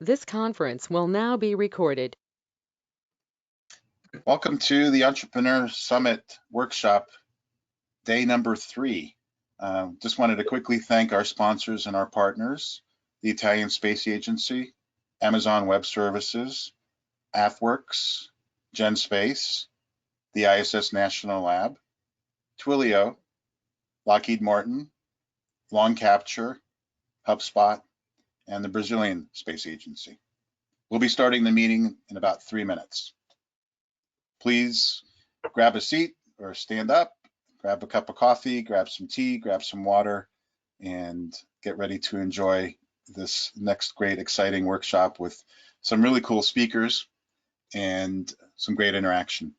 This conference will now be recorded. Welcome to the Entrepreneur Summit Workshop, day number 3. Just wanted to quickly thank our sponsors and our partners, the Italian Space Agency, Amazon Web Services, AFWorks, GenSpace, the ISS National Lab, Twilio, Lockheed Martin, Long Capture, HubSpot, and the Brazilian Space Agency. We'll be starting the meeting in about 3 minutes. Please grab a seat or stand up, grab a cup of coffee, grab some tea, grab some water, and get ready to enjoy this next great, exciting workshop with some really cool speakers and some great interaction.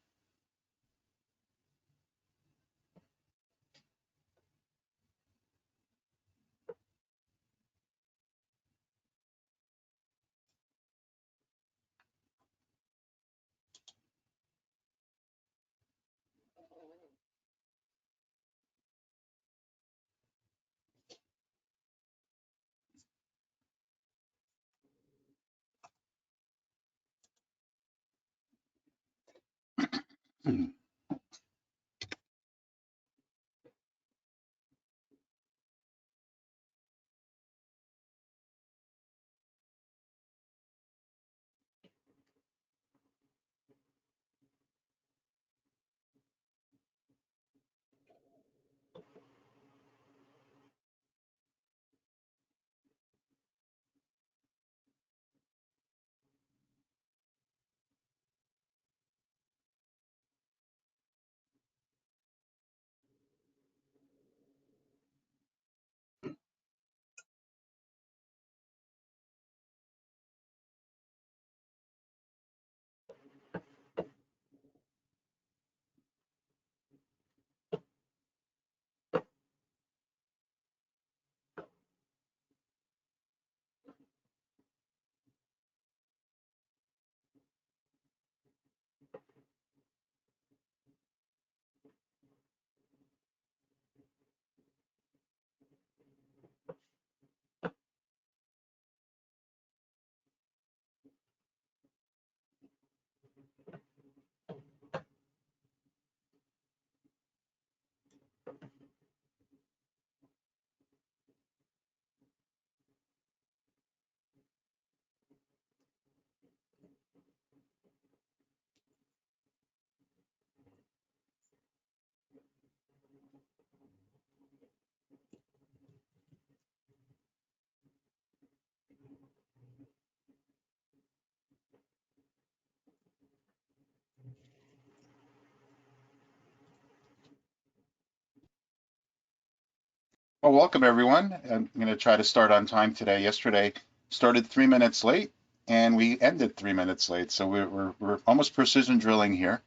Well, welcome everyone. I'm going to try to start on time today. Yesterday started 3 minutes late and we ended 3 minutes late. So we're almost precision drilling here.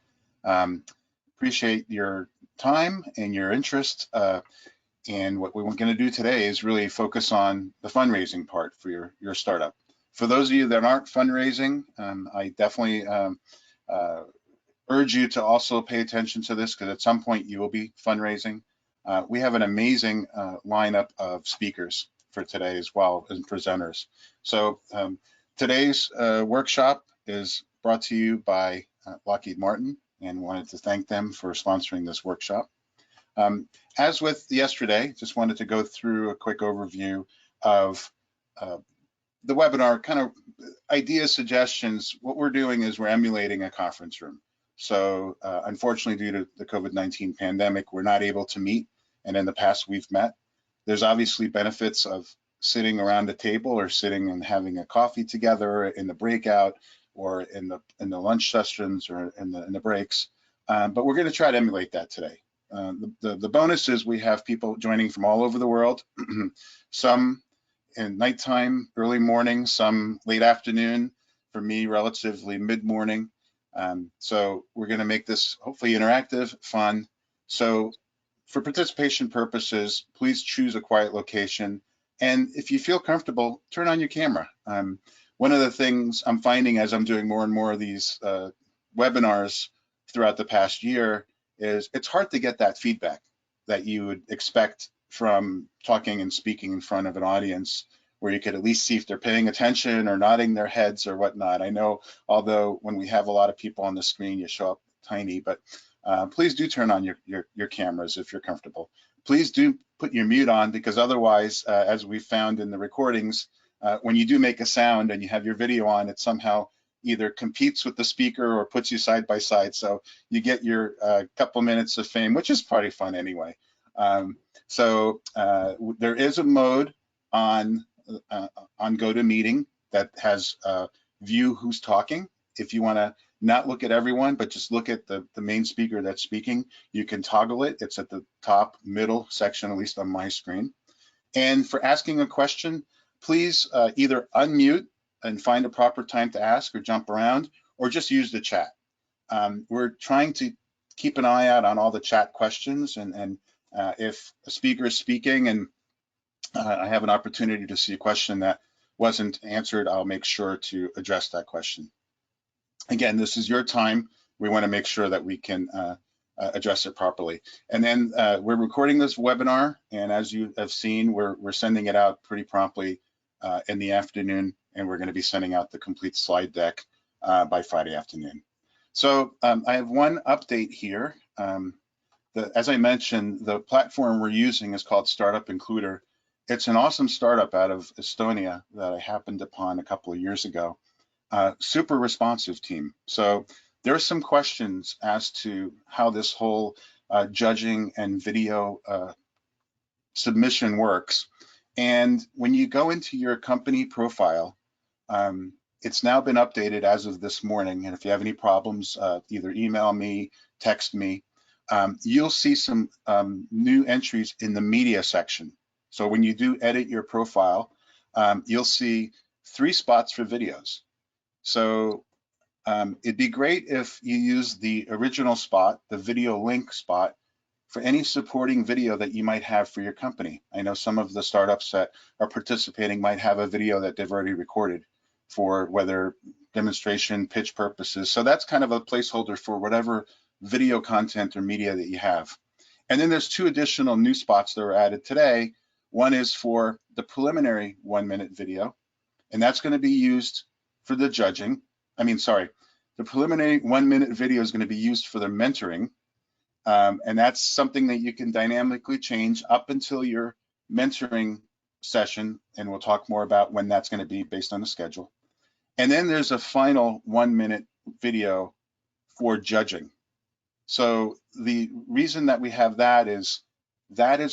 Appreciate your time and your interest. And what we're going to do today is really focus on the fundraising part for your startup. For those of you that aren't fundraising, I definitely urge you to also pay attention to this because at some point you will be fundraising. We have an amazing lineup of speakers for today as well as presenters. So today's workshop is brought to you by Lockheed Martin, and wanted to thank them for sponsoring this workshop. As with yesterday, just wanted to go through a quick overview of the webinar, kind of ideas, suggestions. What we're doing is we're emulating a conference room. So unfortunately, due to the COVID-19 pandemic, we're not able to meet. And in the past, we've met. There's obviously benefits of sitting around a table or sitting and having a coffee together in the breakout or in the lunch sessions or in the breaks. But we're going to try to emulate that today. The bonus is we have people joining from all over the world, some in nighttime, early morning, some late afternoon, for me, relatively mid-morning. So we're going to make this hopefully interactive, fun. So for participation purposes, please choose a quiet location. And if you feel comfortable, turn on your camera. One of the things I'm finding as I'm doing more and more of these webinars throughout the past year is it's hard to get that feedback that you would expect from talking and speaking in front of an audience where you could at least see if they're paying attention or nodding their heads or whatnot. I know, although when we have a lot of people on the screen, you show up tiny, but please do turn on your cameras if you're comfortable. Please do put your mute on, because otherwise, as we found in the recordings, when you do make a sound and you have your video on, it somehow either competes with the speaker or puts you side by side. So you get your couple minutes of fame, which is pretty fun anyway. There is a mode on GoToMeeting that has view who's talking. If you want to not look at everyone, but just look at the main speaker that's speaking, you can toggle it. It's at the top middle section, at least on my screen. And for asking a question, please either unmute and find a proper time to ask, or jump around, or just use the chat. We're trying to keep an eye out on all the chat questions, and if a speaker is speaking and I have an opportunity to see a question that wasn't answered, I'll make sure to address that question. Again, this is your time. We want to make sure that we can address it properly. And then we're recording this webinar, and as you have seen, we're sending it out pretty promptly in the afternoon, and we're going to be sending out the complete slide deck by Friday afternoon. So I have one update here. As I mentioned, the platform we're using is called Startup Includer. It's an awesome startup out of Estonia that I happened upon a couple of years ago. Super responsive team. So there are some questions as to how this whole judging and video submission works. And when you go into your company profile, it's now been updated as of this morning. And if you have any problems, either email me, text me. You'll see some new entries in the media section. So when you do edit your profile, you'll see 3 spots for videos. So it'd be great if you use the original spot, the video link spot, for any supporting video that you might have for your company. I know some of the startups that are participating might have a video that they've already recorded for whether demonstration, pitch purposes. So that's kind of a placeholder for whatever video content or media that you have. And then there's 2 additional new spots that were added today. One is for the preliminary 1-minute video, and that's going to be used for the judging. The preliminary 1-minute video is going to be used for the mentoring. And that's something that you can dynamically change up until your mentoring session, and we'll talk more about when that's going to be based on the schedule. And then there's a final 1-minute video for judging. So the reason that we have that is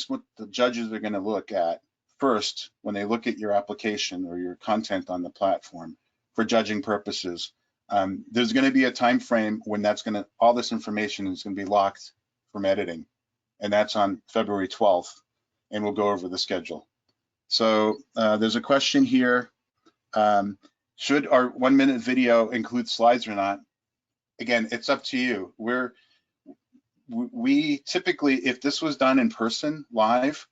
what the judges are going to look at first when they look at your application or your content on the platform for judging purposes. There's going to be a time frame when all this information is going to be locked from editing, and that's on February 12th, and we'll go over the schedule. So there's a question here. Should our 1-minute video include slides or not? Again, it's up to you. We typically, if this was done in person live,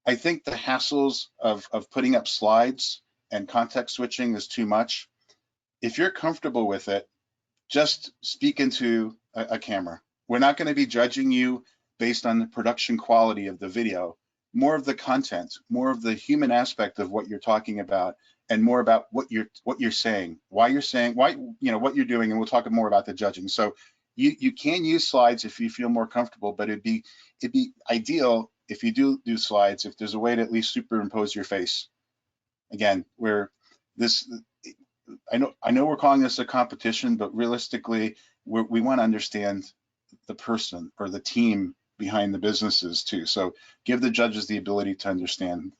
I think the hassles of putting up slides and context switching is too much. If you're comfortable with it, just speak into a camera. We're not going to be judging you based on the production quality of the video, more of the content, more of the human aspect of what you're talking about, and more about what you're saying, why you're saying, what you're doing, and we'll talk more about the judging. So you can use slides if you feel more comfortable, but it'd be ideal if you do slides, if there's a way to at least superimpose your face. Again, I know we're calling this a competition, but realistically, we want to understand the person or the team behind the businesses too. So give the judges the ability to understand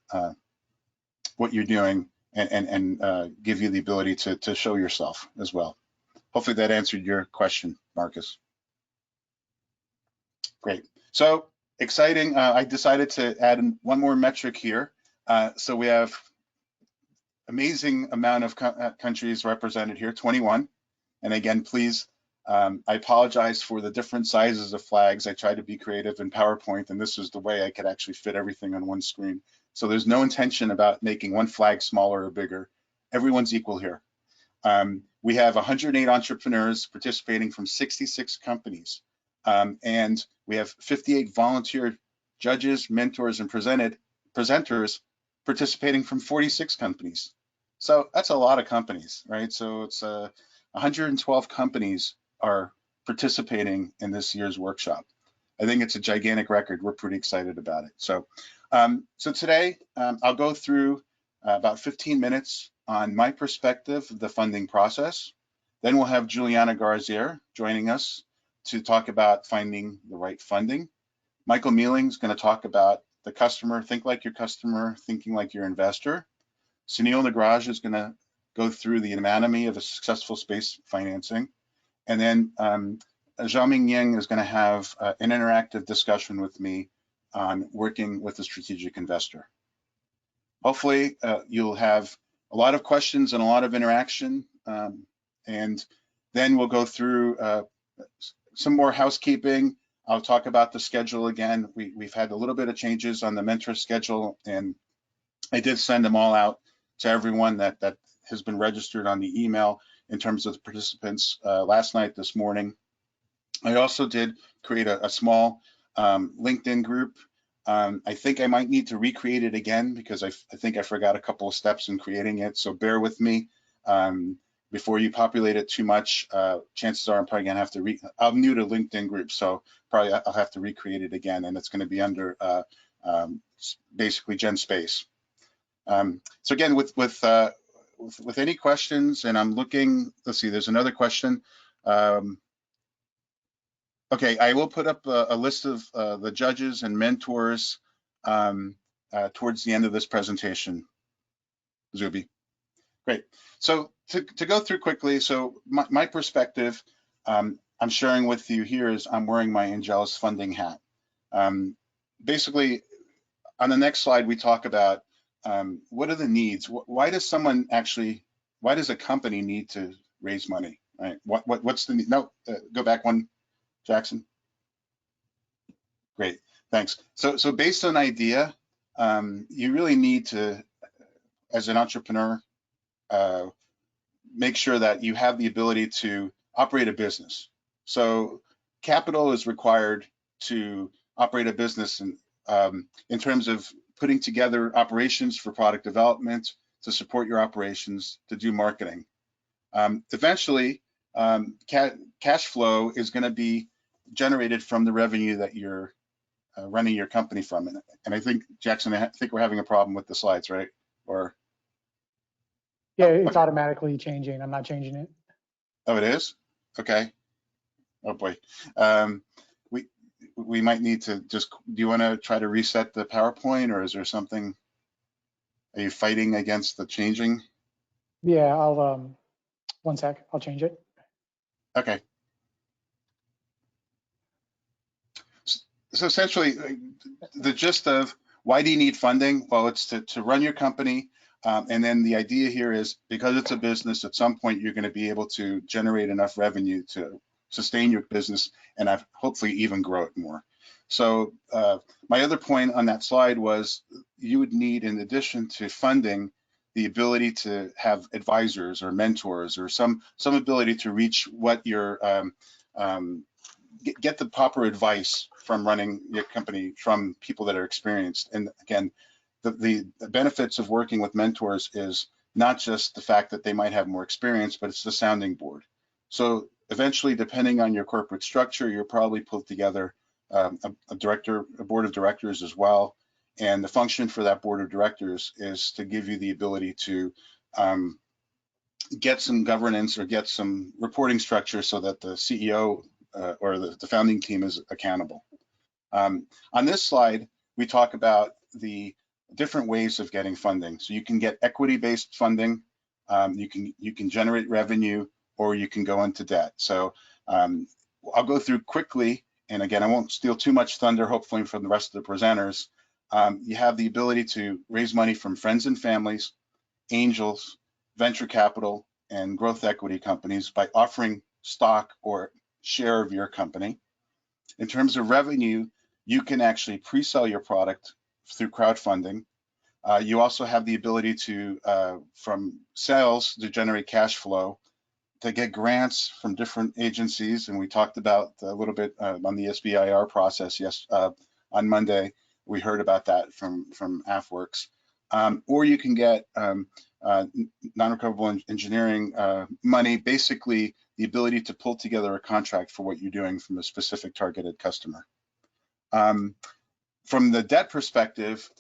what you're doing and give you the ability to show yourself as well. Hopefully that answered your question, Marcus. Great. So exciting. I decided to add one more metric here. So we have amazing amount of countries represented here, 21. And again, please, I apologize for the different sizes of flags. I tried to be creative in PowerPoint, and this is the way I could actually fit everything on one screen. So there's no intention about making one flag smaller or bigger. Everyone's equal here. We have 108 entrepreneurs participating from 66 companies. And we have 58 volunteer judges, mentors, and presenters participating from 46 companies. So that's a lot of companies, right? So it's 112 companies are participating in this year's workshop. I think it's a gigantic record. We're pretty excited about it. So, today I'll go through about 15 minutes on my perspective of the funding process. Then we'll have Juliana Garzier joining us to talk about finding the right funding. Michael Mealing is going to talk about the customer, think like your customer, thinking like your investor. Sunil Nagraj is going to go through the anatomy of a successful space financing. And then Xiaoming Yang is going to have an interactive discussion with me on working with a strategic investor. Hopefully, you'll have a lot of questions and a lot of interaction. And then we'll go through some more housekeeping. I'll talk about the schedule again. We've had a little bit of changes on the mentor schedule, and I did send them all out to everyone that has been registered on the email in terms of the participants last night, this morning. I also did create a small LinkedIn group. I think I might need to recreate it again because I think I forgot a couple of steps in creating it. So bear with me. Before you populate it too much, chances are I'm probably gonna have to I'm new to LinkedIn group, so probably I'll have to recreate it again, and it's gonna be under basically Gen Space. So again, with any questions, and I'm looking, let's see, there's another question. Okay, I will put up a list of the judges and mentors towards the end of this presentation, Zuby. Great. So to go through quickly, so my perspective I'm sharing with you here is I'm wearing my Angelus funding hat. Basically, on the next slide, we talk about what are the needs? Why does a company need to raise money, right? What's the need? No, go back one, Jackson. Great, thanks. So based on idea, you really need to, as an entrepreneur, make sure that you have the ability to operate a business. So capital is required to operate a business in terms of putting together operations for product development, to support your operations, to do marketing. Eventually, cash flow is going to be generated from the revenue that you're running your company from. And I think, Jackson, I think we're having a problem with the slides, right? Or yeah, it's automatically changing. I'm not changing it. Oh, it is? Okay. Oh boy. We might need to just, do you want to try to reset the PowerPoint, or is there something, are you fighting against the changing? Yeah, I'll, one sec, I'll change it. Okay. So essentially, the gist of why do you need funding? Well, it's to run your company. And then the idea here is, because it's a business, at some point you're going to be able to generate enough revenue to sustain your business and hopefully even grow it more. So my other point on that slide was you would need, in addition to funding, the ability to have advisors or mentors or some ability to reach what your get the proper advice from running your company from people that are experienced. And again, the benefits of working with mentors is not just the fact that they might have more experience, but it's the sounding board. So eventually, depending on your corporate structure, you'll probably put together a board of directors as well. And the function for that board of directors is to give you the ability to get some governance or get some reporting structure so that the CEO or the founding team is accountable. On this slide, we talk about the different ways of getting funding. So you can get equity-based funding, you can generate revenue, or you can go into debt. So I'll go through quickly, and again, I won't steal too much thunder, hopefully, from the rest of the presenters. You have the ability to raise money from friends and families, angels, venture capital, and growth equity companies by offering stock or share of your company. In terms of revenue, you can actually pre-sell your product through crowdfunding. You also have the ability to, from sales, to generate cash flow, to get grants from different agencies. And we talked about a little bit on the SBIR process on Monday. We heard about that from AFWorks. Or you can get non-recoverable engineering money, basically the ability to pull together a contract for what you're doing from a specific targeted customer. From the debt perspective,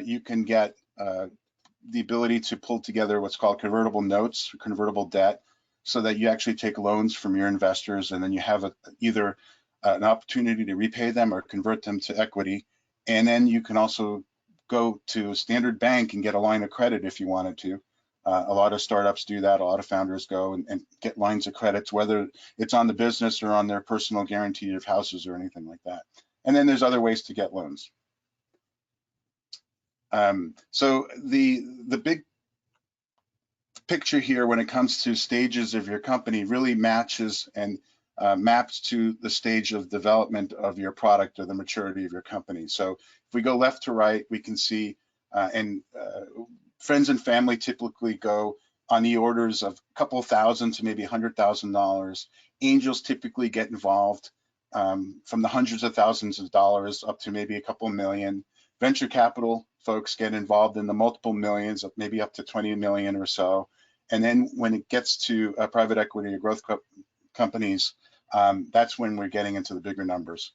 you can get the ability to pull together what's called convertible notes, or convertible debt, so that you actually take loans from your investors, and then you have either an opportunity to repay them or convert them to equity. And then you can also go to a standard bank and get a line of credit if you wanted to. A lot of startups do that. A lot of founders go and get lines of credits, whether it's on the business or on their personal guarantee of houses or anything like that. And then there's other ways to get loans. So the big picture here when it comes to stages of your company really matches and maps to the stage of development of your product or the maturity of your company. So if we go left to right, we can see, friends and family typically go on the orders of a couple thousand to maybe $100,000. Angels typically get involved from the hundreds of thousands of dollars up to maybe a couple million. Venture capital folks get involved in the multiple millions, maybe up to 20 million or so. And then when it gets to private equity or growth companies, that's when we're getting into the bigger numbers.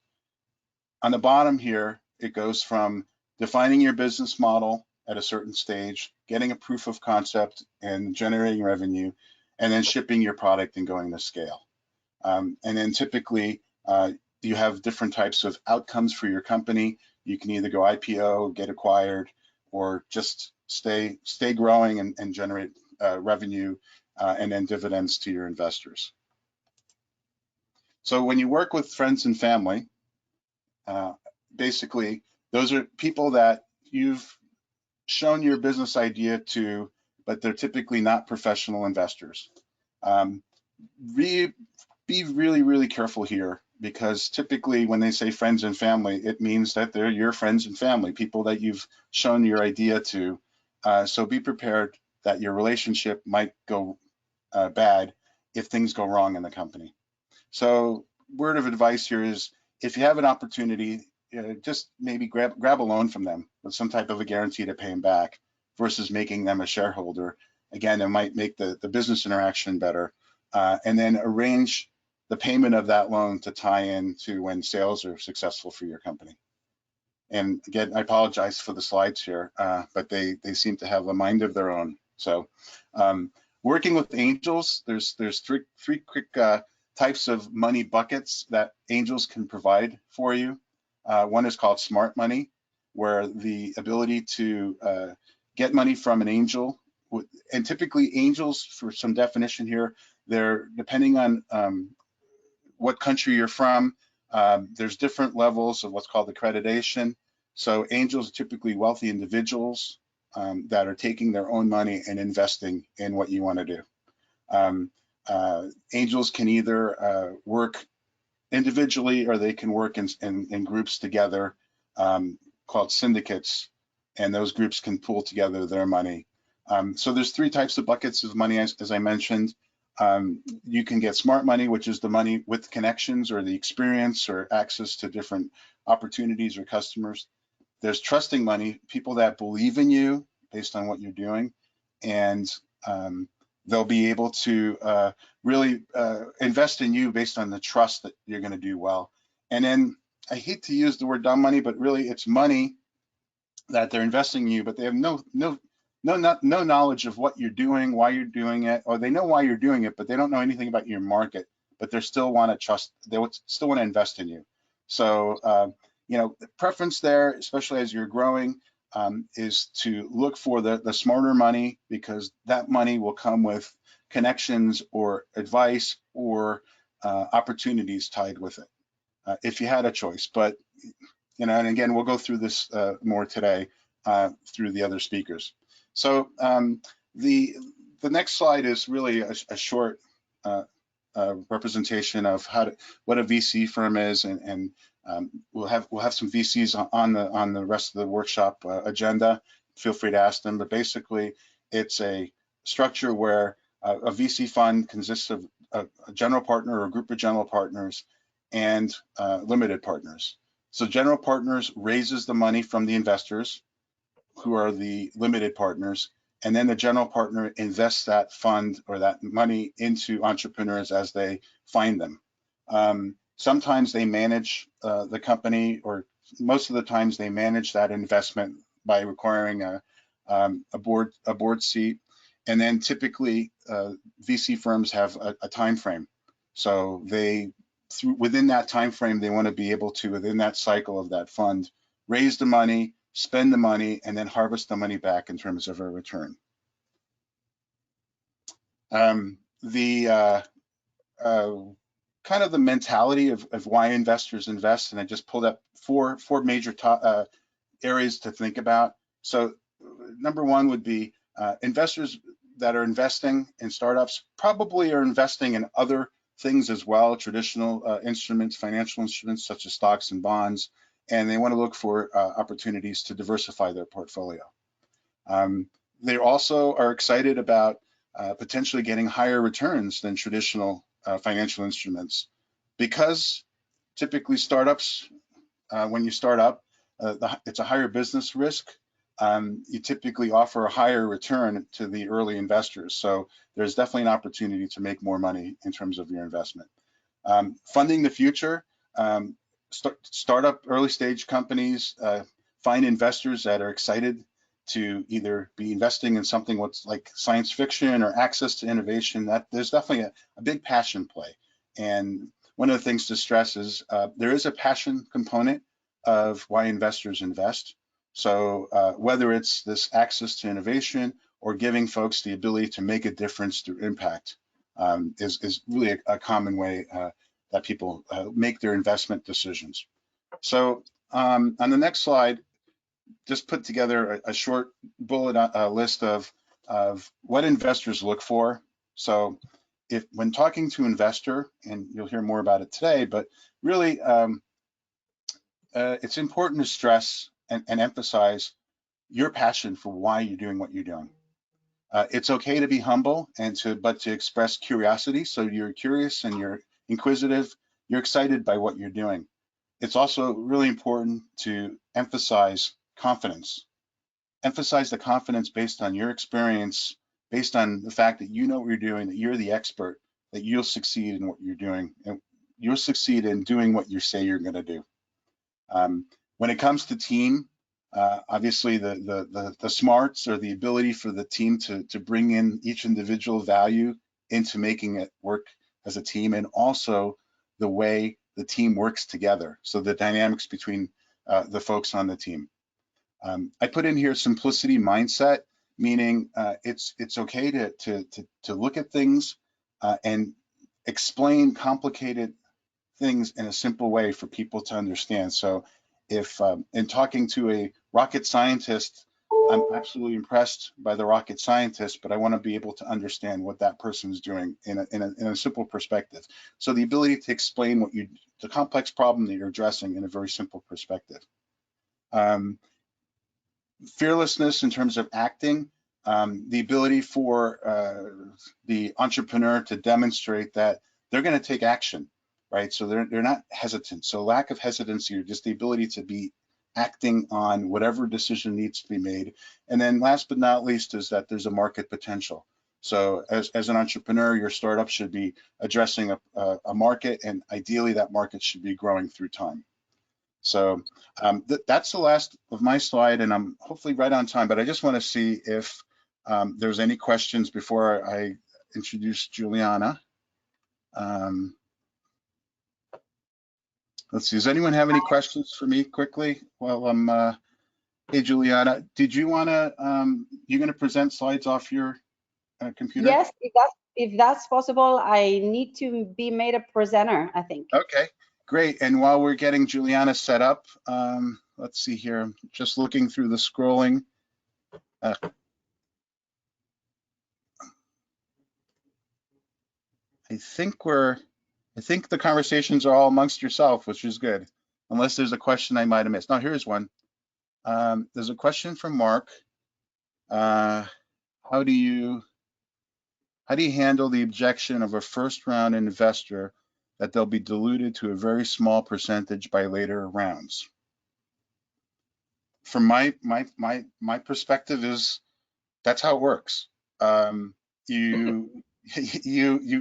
On the bottom here, it goes from defining your business model at a certain stage, getting a proof of concept and generating revenue, and then shipping your product and going to scale. And then typically, you have different types of outcomes for your company. You can either go IPO, get acquired, or just stay growing and generate revenue and then dividends to your investors. So when you work with friends and family, basically those are people that you've shown your business idea to, but they're typically not professional investors. Be really, really careful here, because typically when they say friends and family, it means that they're your friends and family, people that you've shown your idea to. So be prepared that your relationship might go bad if things go wrong in the company. So word of advice here is, if you have an opportunity, just maybe grab a loan from them with some type of a guarantee to pay them back versus making them a shareholder. Again, it might make the business interaction better. And then arrange the payment of that loan to tie in to when sales are successful for your company. And again, I apologize for the slides here, but they seem to have a mind of their own. So working with angels, there's three quick types of money buckets that angels can provide for you. One is called smart money, where the ability to get money from an angel, and typically angels, for some definition here, they're depending on what country you're from, there's different levels of what's called accreditation. So angels are typically wealthy individuals that are taking their own money and investing in what you want to do. Angels can either work individually, or they can work in groups together called syndicates, and those groups can pool together their money. So there's three types of buckets of money, as I mentioned. You can get smart money, which is the money with connections or the experience or access to different opportunities or customers. There's trusting money, people that believe in you based on what you're doing, and they'll be able to really invest in you based on the trust that you're going to do well. And then I hate to use the word dumb money, but really it's money that they're investing in you, but they have no knowledge of what you're doing, why you're doing it, or they know why you're doing it, but they don't know anything about your market, but they still want to trust, they still want to invest in you. So, you know, the preference there, especially as you're growing, is to look for the smarter money, because that money will come with connections or advice or opportunities tied with it, if you had a choice. But, you know, and again, we'll go through this more today through the other speakers. So the next slide is really a short representation of what a VC firm is, and we'll have some VCs on the rest of the workshop agenda. Feel free to ask them, but basically it's a structure where a VC fund consists of a general partner or a group of general partners and limited partners. So general partners raises the money from the investors. who are the limited partners, and then the general partner invests that fund or that money into entrepreneurs as they find them. Sometimes they manage the company, or most of the times they manage that investment by requiring a board seat. And then typically VC firms have a time frame. So within that time frame, they want to be able to, within that cycle of that fund, raise the money, spend the money, and then harvest the money back in terms of a return. Kind of the mentality of why investors invest, and I just pulled up four major areas to think about. So number one would be investors that are investing in startups probably are investing in other things as well, traditional instruments, financial instruments such as stocks and bonds, and they want to look for opportunities to diversify their portfolio. They also are excited about potentially getting higher returns than traditional financial instruments, because typically startups, when you start up, it's a higher business risk. You typically offer a higher return to the early investors. So there's definitely an opportunity to make more money in terms of your investment. Funding the future, startup early stage companies find investors that are excited to either be investing in something what's like science fiction or access to innovation. That there's definitely a big passion play. And one of the things to stress is there is a passion component of why investors invest. So whether it's this access to innovation or giving folks the ability to make a difference through impact is really a common way that people make their investment decisions. So on the next slide, just put together a short bullet list of what investors look for. So when talking to investor, and you'll hear more about it today, but really it's important to stress and emphasize your passion for why you're doing what you're doing. It's okay to be humble but to express curiosity. So you're curious and you're inquisitive, you're excited by what you're doing. It's also really important to emphasize confidence. Emphasize the confidence based on your experience, based on the fact that you know what you're doing, that you're the expert, that you'll succeed in what you're doing, and you'll succeed in doing what you say you're going to do. When it comes to team, obviously the smarts or the ability for the team to bring in each individual value into making it work as a team, and also the way the team works together. So the dynamics between the folks on the team. I put in here simplicity mindset, meaning it's okay to look at things and explain complicated things in a simple way for people to understand. So if in talking to a rocket scientist, I'm absolutely impressed by the rocket scientist, but I want to be able to understand what that person is doing in a simple perspective. So the ability to explain the complex problem that you're addressing in a very simple perspective. Fearlessness in terms of acting, the ability for the entrepreneur to demonstrate that they're going to take action, right? So they're not hesitant. So lack of hesitancy, or just the ability to be acting on whatever decision needs to be made. And then last but not least is that there's a market potential. So as an entrepreneur, your startup should be addressing a market, and ideally that market should be growing through time. So that's the last of my slide, and I'm hopefully right on time, but I just want to see if there's any questions before I introduce Juliana. Let's see, does anyone have any questions for me quickly? Well, hey, Juliana, did you want to, you're going to present slides off your computer? Yes, if that's possible, I need to be made a presenter, I think. Okay, great. And while we're getting Juliana set up, let's see here, I'm just looking through the scrolling. I think the conversations are all amongst yourself, which is good, unless there's a question I might have missed. Now, here's one. There's a question from Mark. How do you handle the objection of a first round investor that they'll be diluted to a very small percentage by later rounds? from my perspective is that's how it works. You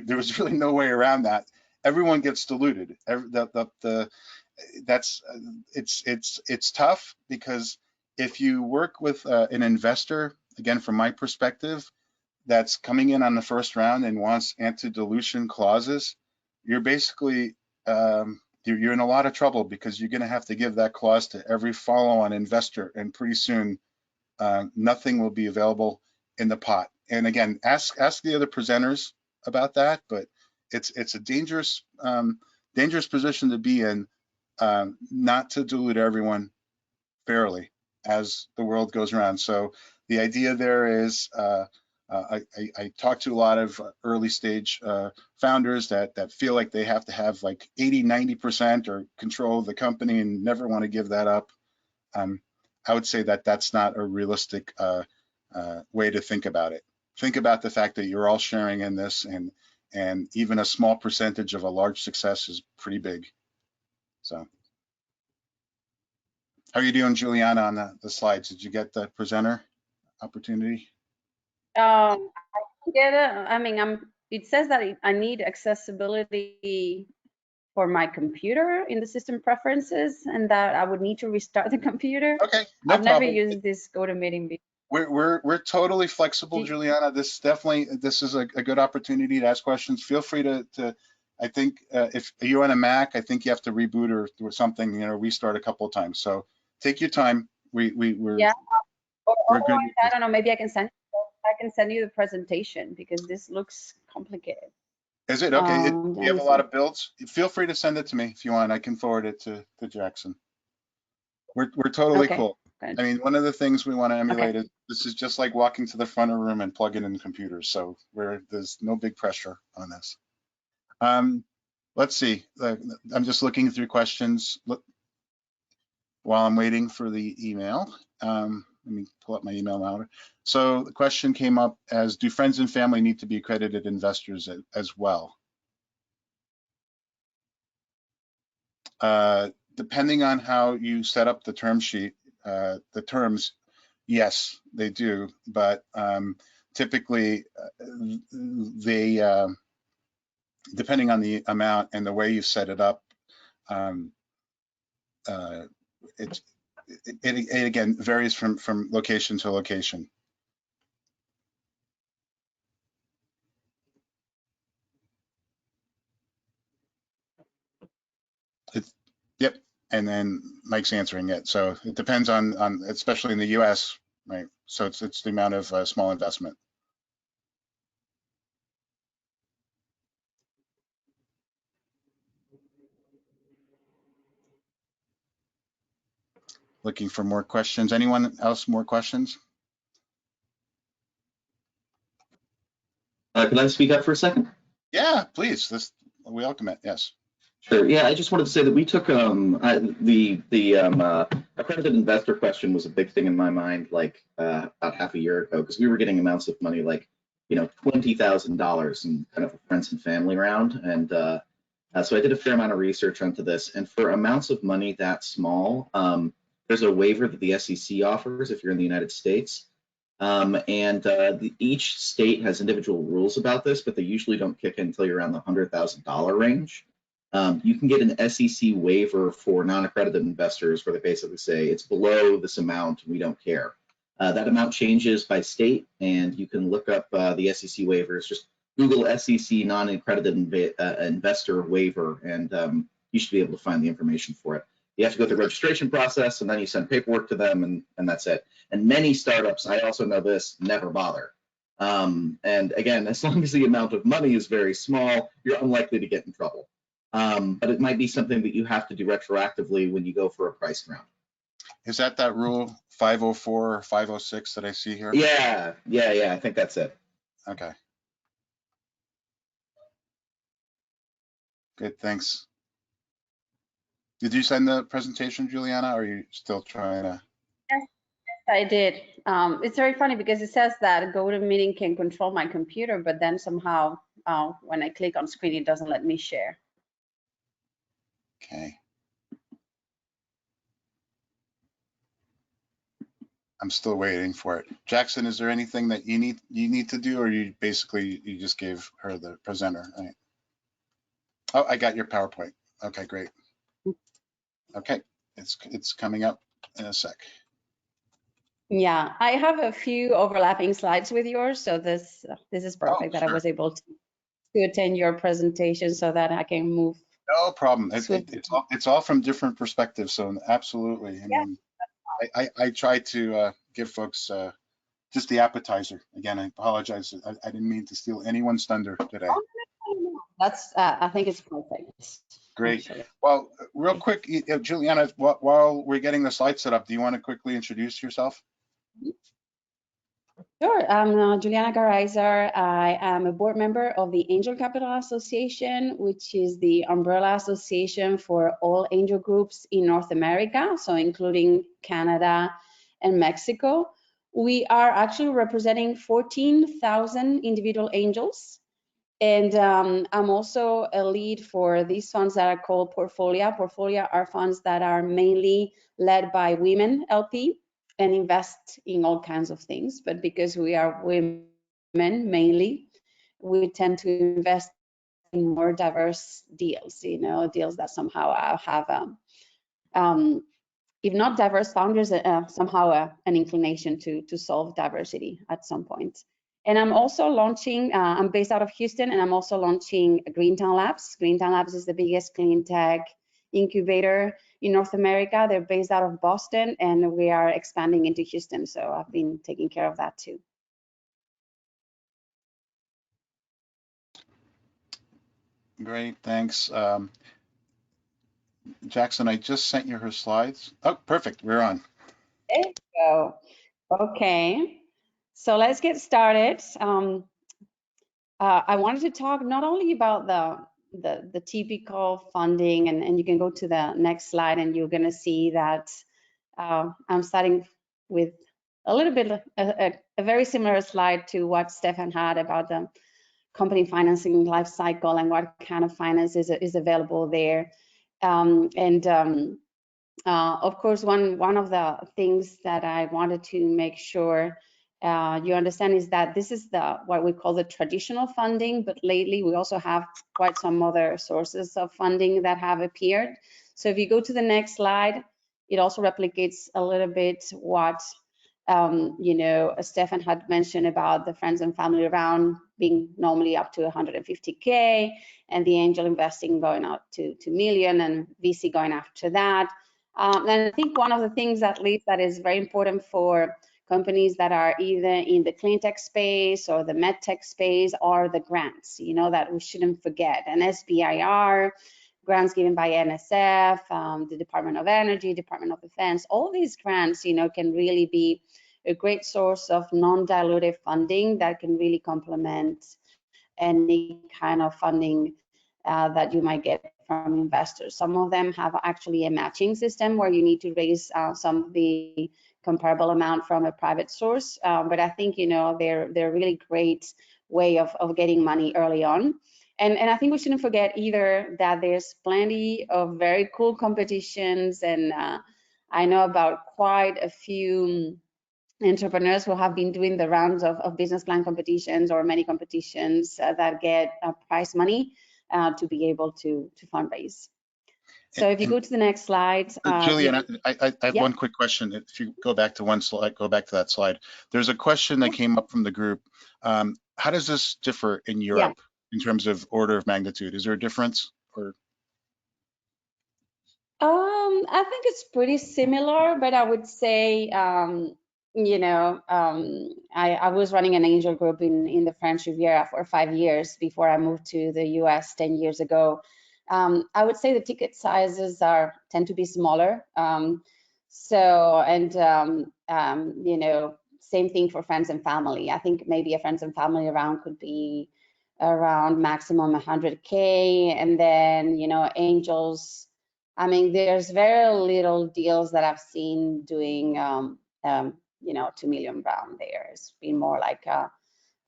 there was really no way around that. Everyone gets diluted. It's tough because if you work with an investor, again, from my perspective, that's coming in on the first round and wants anti-dilution clauses, you're basically you're in a lot of trouble because you're going to have to give that clause to every follow-on investor, and pretty soon nothing will be available in the pot. And again, ask the other presenters about that, but it's a dangerous position to be in, not to dilute everyone fairly as the world goes around. So the idea there is, I talk to a lot of early stage founders that feel like they have to have like 80-90% or control of the company and never want to give that up. I would say that that's not a realistic way to think about it. Think about the fact that you're all sharing in this, and even a small percentage of a large success is pretty big. So, how are you doing, Juliana, on the slides? Did you get the presenter opportunity? I get it. I mean, it says that I need accessibility for my computer in the system preferences, and that I would need to restart the computer. Okay, no I've problem. never used this GoToMeeting before. We're totally flexible, Juliana. This is a good opportunity to ask questions. Feel free to I think if you're on a Mac, I think you have to reboot or something, restart a couple of times. So take your time. We're Yeah. we're good. I don't know. Maybe I can send you the presentation because this looks complicated. Is it okay? Do you have a lot see. of builds? Feel free to send it to me if you want. I can forward it to Jackson. We're totally Okay. cool. Good. I mean, one of the things we want to emulate Okay. is this is just like walking to the front of the room and plugging in computers. So there's no big pressure on this. Let's see. I'm just looking through questions while I'm waiting for the email. Let me pull up my email now. So the question came up as, do friends and family need to be accredited investors as well? Depending on how you set up the term sheet, the terms, yes, they do, but typically they, depending on the amount and the way you set it up, it again varies from location to location. Yep, and then Mike's answering it. So it depends on especially in the U.S., right? So it's the amount of small investment. Looking for more questions. Anyone else more questions? Can I speak up for a second? Yeah, please. We welcome it. Yes. Sure. Yeah, I just wanted to say that we took the accredited investor question was a big thing in my mind, like about half a year ago, because we were getting amounts of money like $20,000 in kind of a friends and family round, and so I did a fair amount of research onto this. And for amounts of money that small, there's a waiver that the SEC offers if you're in the United States. Each state has individual rules about this, but they usually don't kick in until you're around the $100,000 range. You can get an SEC waiver for non-accredited investors where they basically say it's below this amount, we don't care. That amount changes by state, and you can look up the SEC waivers. Just Google SEC non-accredited investor waiver, and you should be able to find the information for it. You have to go through the registration process, and then you send paperwork to them, and that's it. And many startups, I also know this, never bother. And again, as long as the amount of money is very small, you're unlikely to get in trouble. But it might be something that you have to do retroactively when you go for a price round. Is that rule 504 or 506 that I see here? Yeah, I think that's it. Okay. Good, thanks. Did you send the presentation, Juliana, or are you still trying to? Yes, I did. It's very funny because it says that GoToMeeting can control my computer, but then somehow when I click on screen, it doesn't let me share. Okay. I'm still waiting for it. Jackson, is there anything that you need to do, or you just gave her the presenter, right? Oh, I got your PowerPoint. Okay, great. Okay, it's coming up in a sec. Yeah, I have a few overlapping slides with yours, so this is perfect that I Sure. was able to attend your presentation so that I can move. No problem. Swiftly. It's all from different perspectives, so absolutely. I mean, I try to give folks just the appetizer. Again, I apologize. I didn't mean to steal anyone's thunder today. That's I think it's perfect. Great. Actually. Well, real quick, Juliana, while we're getting the slide set up, do you want to quickly introduce yourself? Sure. I'm Juliana Garaizer. I am a board member of the Angel Capital Association, which is the umbrella association for all angel groups in North America, so including Canada and Mexico. We are actually representing 14,000 individual angels. And I'm also a lead for these funds that are called Portfolia. Portfolia are funds that are mainly led by women LP and invest in all kinds of things. But because we are women mainly, we tend to invest in more diverse deals, deals that somehow have, if not diverse founders, somehow an inclination to solve diversity at some point. And I'm also launching, I'm based out of Houston, and I'm also launching Greentown Labs. Greentown Labs is the biggest clean tech incubator in North America. They're based out of Boston, and we are expanding into Houston. So I've been taking care of that too. Great, thanks. Jackson, I just sent you her slides. Oh, perfect, we're on. There you go. Okay, so let's get started. I wanted to talk not only about the typical funding, and you can go to the next slide, and you're going to see that I'm starting with a little bit a very similar slide to what Stefan had about the company financing life cycle and what kind of finance is available there. Of course, one of the things that I wanted to make sure you understand is that this is what we call the traditional funding, but lately we also have quite some other sources of funding that have appeared. So if you go to the next slide, it also replicates a little bit what Stefan had mentioned about the friends and family round being normally up to 150K, and the angel investing going up to 2 million, and VC going after that. And I think one of the things at least that is very important for companies that are either in the clean tech space or the med tech space are the grants, that we shouldn't forget. And SBIR, grants given by NSF, the Department of Energy, Department of Defense, all these grants, can really be a great source of non-dilutive funding that can really complement any kind of funding that you might get from investors. Some of them have actually a matching system where you need to raise some of the comparable amount from a private source. But I think, they're a really great way of getting money early on. And I think we shouldn't forget either that there's plenty of very cool competitions. And I know about quite a few entrepreneurs who have been doing the rounds of business plan competitions or many competitions that get prize money to be able to fundraise. So if you go to the next slide. Julian, I have one quick question. If you go back to one slide, go back to that slide. There's a question that came up from the group. How does this differ in Europe in terms of order of magnitude? Is there a difference? Or I think it's pretty similar, but I would say, I was running an angel group in the French Riviera for 5 years before I moved to the US 10 years ago. I would say the ticket sizes tend to be smaller. Same thing for friends and family. I think maybe a friends and family round could be around maximum 100K, and then, angels, there's very little deals that I've seen doing, 2 million round there. It's been more like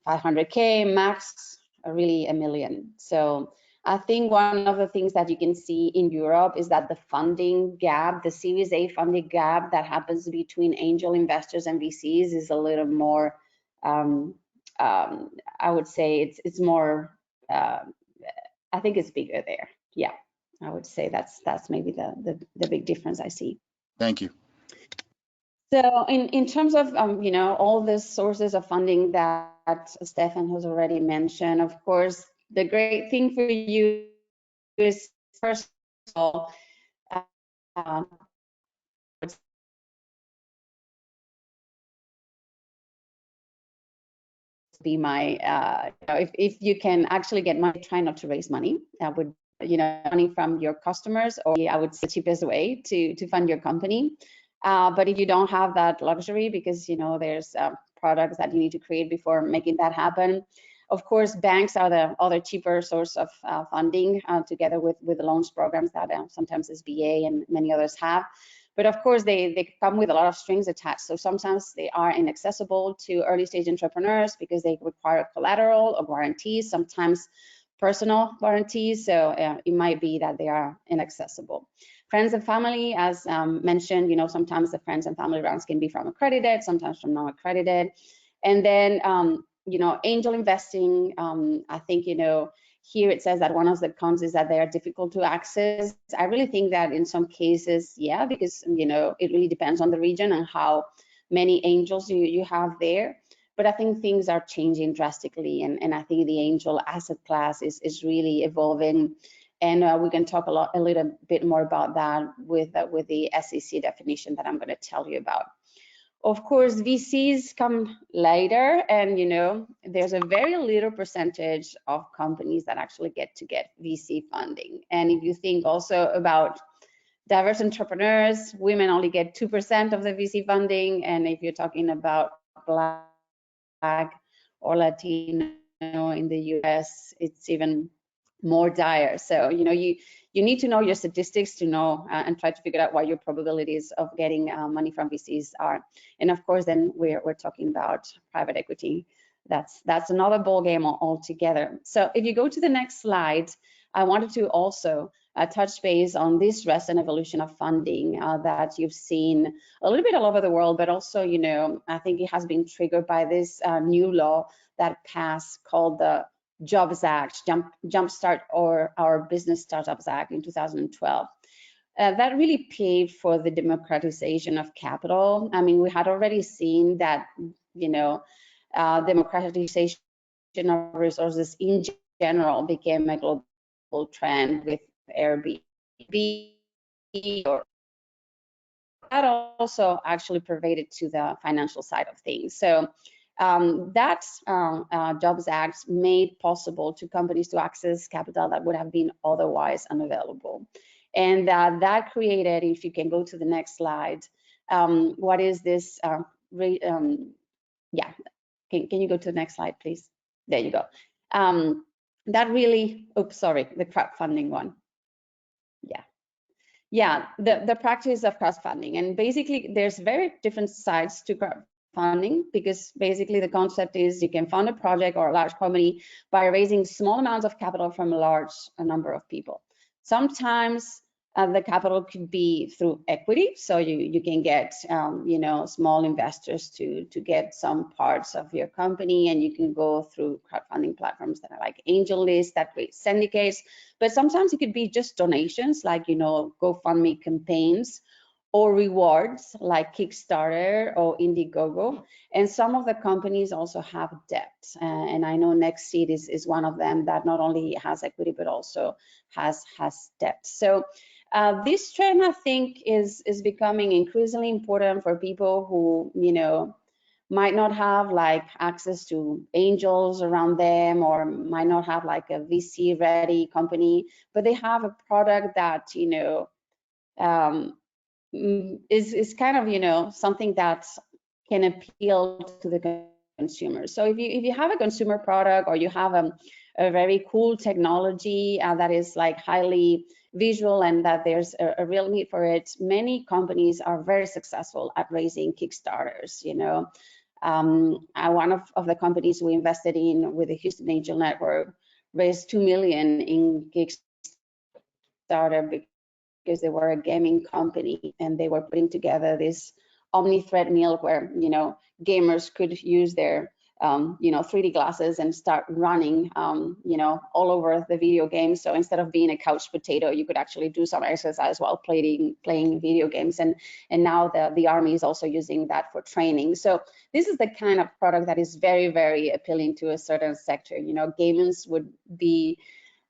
500K max, really 1 million. So I think one of the things that you can see in Europe is that the funding gap, the Series A funding gap that happens between angel investors and VCs is a little more, I would say it's more, I think it's bigger there. Yeah, I would say that's maybe the big difference I see. Thank you. So in terms of, you know, all the sources of funding that Stefan has already mentioned, of course, the great thing for you is, first of all, be my, you know, if you can actually get money, try not to raise money. That would, you know, money from your customers, or I would say the cheapest way to fund your company. But if you don't have that luxury, because, you know, there's products that you need to create before making that happen. Of course, banks are the other cheaper source of funding, together with the loans programs that sometimes SBA and many others have. But of course, they come with a lot of strings attached. So sometimes they are inaccessible to early stage entrepreneurs because they require collateral or guarantees, sometimes personal guarantees. So it might be that they are inaccessible. Friends and family, as mentioned, you know, sometimes the friends and family rounds can be from accredited, sometimes from non-accredited. And then, you know, angel investing, I think, you know, here it says that one of the cons is that they are difficult to access. I really think that in some cases, yeah, because, you know, it really depends on the region and how many angels you have there. But I think things are changing drastically, and I think the angel asset class is really evolving. And we can talk a little bit more about that with the SEC definition that I'm going to tell you about. Of course, VCs come later, and, you know, there's a very little percentage of companies that actually get VC funding. And if you think also about diverse entrepreneurs, women only get 2% of the VC funding. And if you're talking about Black or Latino in the US, it's even more dire. So, you know, you need to know your statistics to know and try to figure out what your probabilities of getting money from VCs are. And of course, then we're talking about private equity. That's another ball game altogether. So if you go to the next slide, I wanted to also touch base on this recent evolution of funding that you've seen a little bit all over the world, but also, you know, I think it has been triggered by this new law that passed called the Jobs Act, Jumpstart or our Business Startups Act in 2012. That really paved for the democratization of capital. I mean, we had already seen that, you know, democratization of resources in general became a global trend with Airbnb, or that also actually pervaded to the financial side of things. So that Jobs Act made possible to companies to access capital that would have been otherwise unavailable. And that created, if you can go to the next slide, what is this? Yeah, can you go to the next slide, please? There you go. That really, oops, sorry, the crowdfunding one. Yeah, the practice of crowdfunding. And basically, there's very different sides to crowdfunding, because basically the concept is you can fund a project or a large company by raising small amounts of capital from a large number of people. Sometimes the capital could be through equity, so you can get you know, small investors to get some parts of your company, and you can go through crowdfunding platforms that are like AngelList that create syndicates. But sometimes it could be just donations, like, you know, GoFundMe campaigns, or rewards like Kickstarter or Indiegogo. And some of the companies also have debt, and I know NextSeed is one of them that not only has equity but also has debt. So this trend, I think, is becoming increasingly important for people who, you know, might not have like access to angels around them, or might not have like a VC ready company, but they have a product that, you know, is kind of, you know, something that can appeal to the consumer. So if you have a consumer product, or you have a very cool technology that is like highly visual and that there's a real need for it, many companies are very successful at raising Kickstarters, you know. One of the companies we invested in with the Houston Angel Network raised 2 million in Kickstarter because they were a gaming company and they were putting together this omni-thread meal where, you know, gamers could use their, you know, 3D glasses and start running, you know, all over the video game. So instead of being a couch potato, you could actually do some exercise while playing video games. And now the Army is also using that for training. So this is the kind of product that is very, very appealing to a certain sector. You know, gamers would be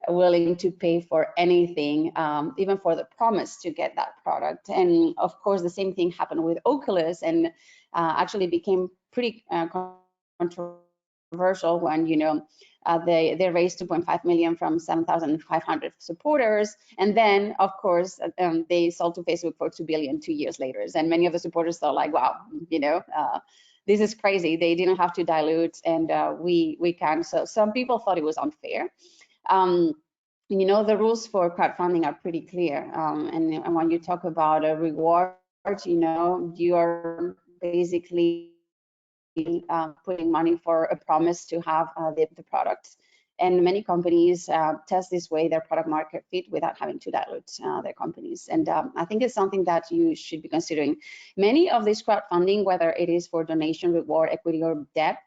willing to pay for anything, even for the promise to get that product. And of course, the same thing happened with Oculus, and actually became pretty controversial when, you know, they raised 2.5 million from 7,500 supporters, and then of course they sold to Facebook for 2 billion 2 years later. And many of the supporters thought like, wow, you know, this is crazy. They didn't have to dilute, and we can. So some people thought it was unfair. You know, the rules for crowdfunding are pretty clear. And when you talk about a reward, you know, you are basically putting money for a promise to have the product. And many companies test this way their product market fit without having to dilute their companies. And I think it's something that you should be considering. Many of these crowdfunding, whether it is for donation, reward, equity, or debt,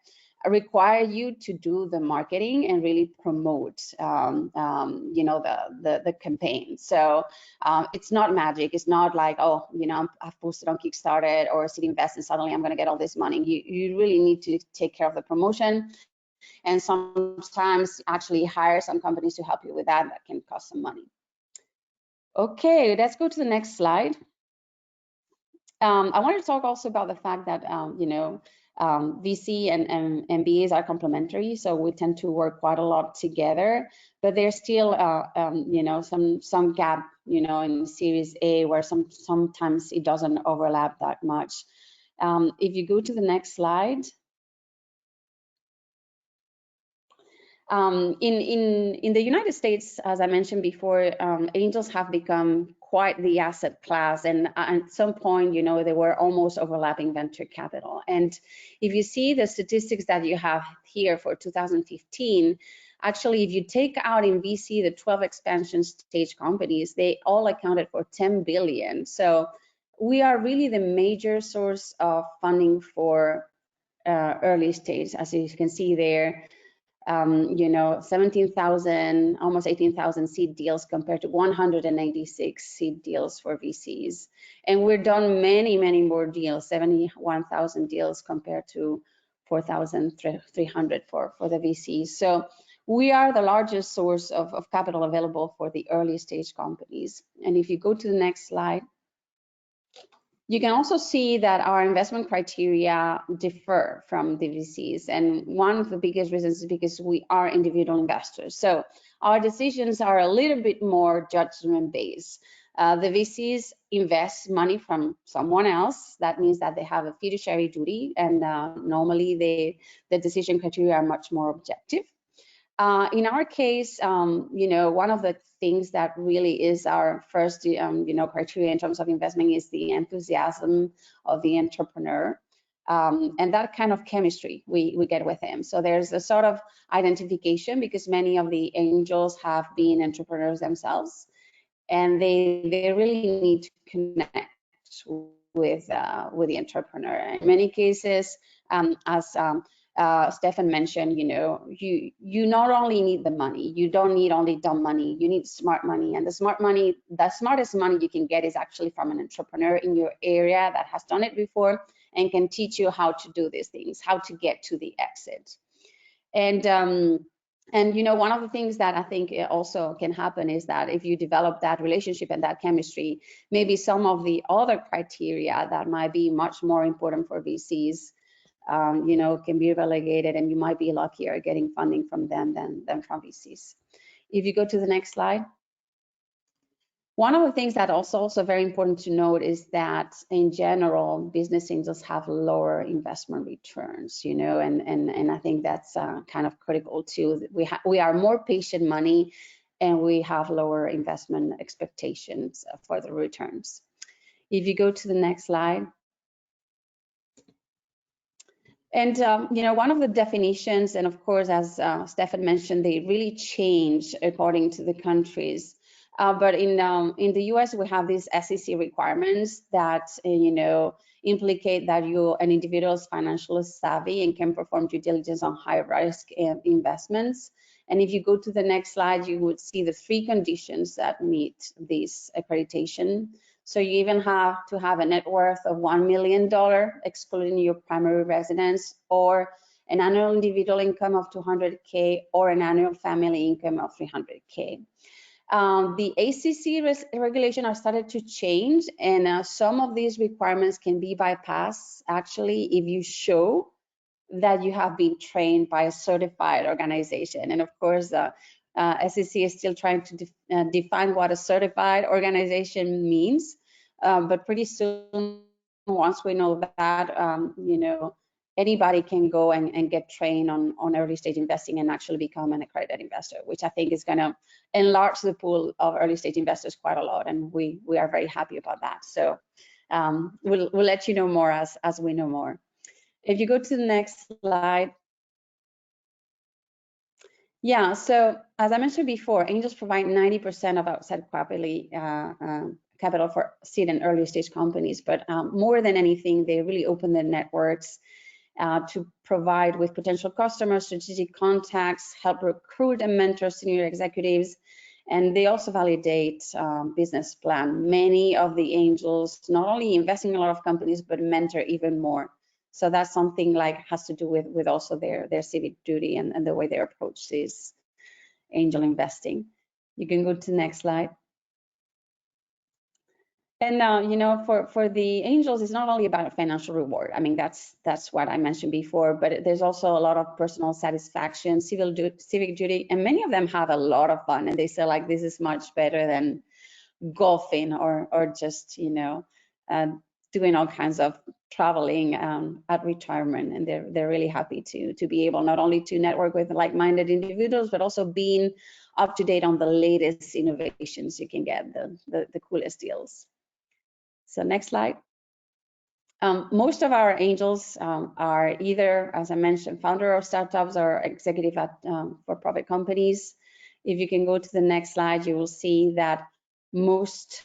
require you to do the marketing and really promote, you know, the campaign. So it's not magic. It's not like, oh, you know, I've posted on Kickstarter or Seed Invest and suddenly I'm going to get all this money. You really need to take care of the promotion, and sometimes actually hire some companies to help you with that. That can cost some money. Okay, let's go to the next slide. I want to talk also about the fact that, you know, VC and MBAs are complementary, so we tend to work quite a lot together, but there's still, you know, some gap, you know, in Series A where sometimes it doesn't overlap that much. If you go to the next slide. In the United States, as I mentioned before, angels have become quite the asset class, and at some point, you know, they were almost overlapping venture capital. And if you see the statistics that you have here for 2015, actually, if you take out in VC the 12 expansion stage companies, they all accounted for 10 billion. So we are really the major source of funding for early stage, as you can see there. You know, 17,000, almost 18,000 seed deals compared to 196 seed deals for VCs. And we've done many, many more deals, 71,000 deals compared to 4,300 for the VCs. So we are the largest source of capital available for the early stage companies. And if you go to the next slide, you can also see that our investment criteria differ from the VCs. And one of the biggest reasons is because we are individual investors. So our decisions are a little bit more judgment-based. The VCs invest money from someone else. That means that they have a fiduciary duty, and normally the decision criteria are much more objective. In our case, you know, one of the things that really is our first, you know, criteria in terms of investment is the enthusiasm of the entrepreneur, and that kind of chemistry we get with him. So there's a sort of identification because many of the angels have been entrepreneurs themselves, and they really need to connect with the entrepreneur. In many cases, as Stefan mentioned, you know, you not only need the money, you don't need only dumb money, you need smart money. And the smartest money you can get is actually from an entrepreneur in your area that has done it before and can teach you how to do these things, how to get to the exit. And you know, one of the things that I think also can happen is that if you develop that relationship and that chemistry, maybe some of the other criteria that might be much more important for VCs, you know, can be relegated, and you might be luckier getting funding from them than from VCs. If you go to the next slide. One of the things that also very important to note is that in general, business angels have lower investment returns, you know, and I think that's kind of critical too. We are more patient money, and we have lower investment expectations for the returns. If you go to the next slide. And one of the definitions, and of course, as Stefan mentioned, they really change according to the countries. But in the US, we have these SEC requirements that implicate that an individual is financially savvy and can perform due diligence on high risk investments. And if you go to the next slide, you would see the 3 conditions that meet this accreditation. So you even have to have a net worth of $1 million, excluding your primary residence, or an annual individual income of 200K, or an annual family income of 300K. The ACC regulation have started to change, and some of these requirements can be bypassed actually if you show that you have been trained by a certified organization. And of course, SEC is still trying to define what a certified organization means, but pretty soon, once we know that, anybody can go and get trained on early stage investing and actually become an accredited investor, which I think is going to enlarge the pool of early stage investors quite a lot, and we are very happy about that. So we'll let you know more as we know more. If you go to the next slide. Yeah, so as I mentioned before, angels provide 90% of outside capital for seed and early stage companies, but more than anything, they really open their networks to provide with potential customers, strategic contacts, help recruit and mentor senior executives, and they also validate business plan. Many of the angels not only invest in a lot of companies, but mentor even more. So that's something has to do with also their civic duty and the way they approach this angel investing. You can go to the next slide. And for the angels, it's not only about financial reward. I mean, that's what I mentioned before, but there's also a lot of personal satisfaction, civic duty, and many of them have a lot of fun, and they say this is much better than golfing or just doing all kinds of traveling at retirement, and they're really happy to be able not only to network with like-minded individuals, but also being up to date on the latest innovations you can get, the coolest deals. So next slide. Most of our angels are either, as I mentioned, founder of startups or executive at for-profit companies. If you can go to the next slide, you will see that most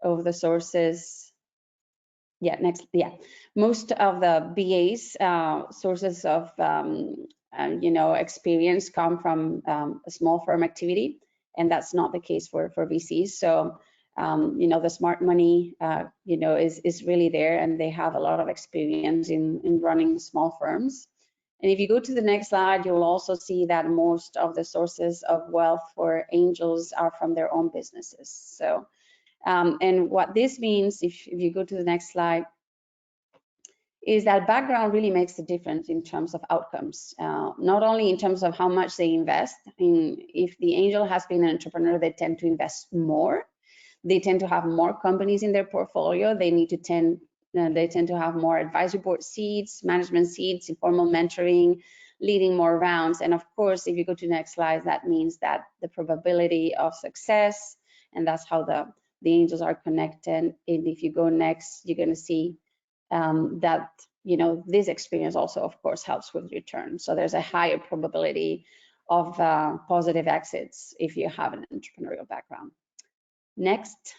of the sources, most of the BAs sources of experience come from a small firm activity, and that's not the case for VCs. So the smart money is really there, and they have a lot of experience in running small firms. And if you go to the next slide, you'll also see that most of the sources of wealth for angels are from their own businesses. So and what this means, if you go to the next slide, is that background really makes a difference in terms of outcomes, not only in terms of how much they invest. If the angel has been an entrepreneur, they tend to invest more. They tend to have more companies in their portfolio. They tend to have more advisory board seats, management seats, informal mentoring, leading more rounds. And of course, if you go to the next slide, that means that the probability of success, and that's how the angels are connected. And if you go next, you're going to see that this experience also, of course, helps with return. So there's a higher probability of positive exits if you have an entrepreneurial background. Next.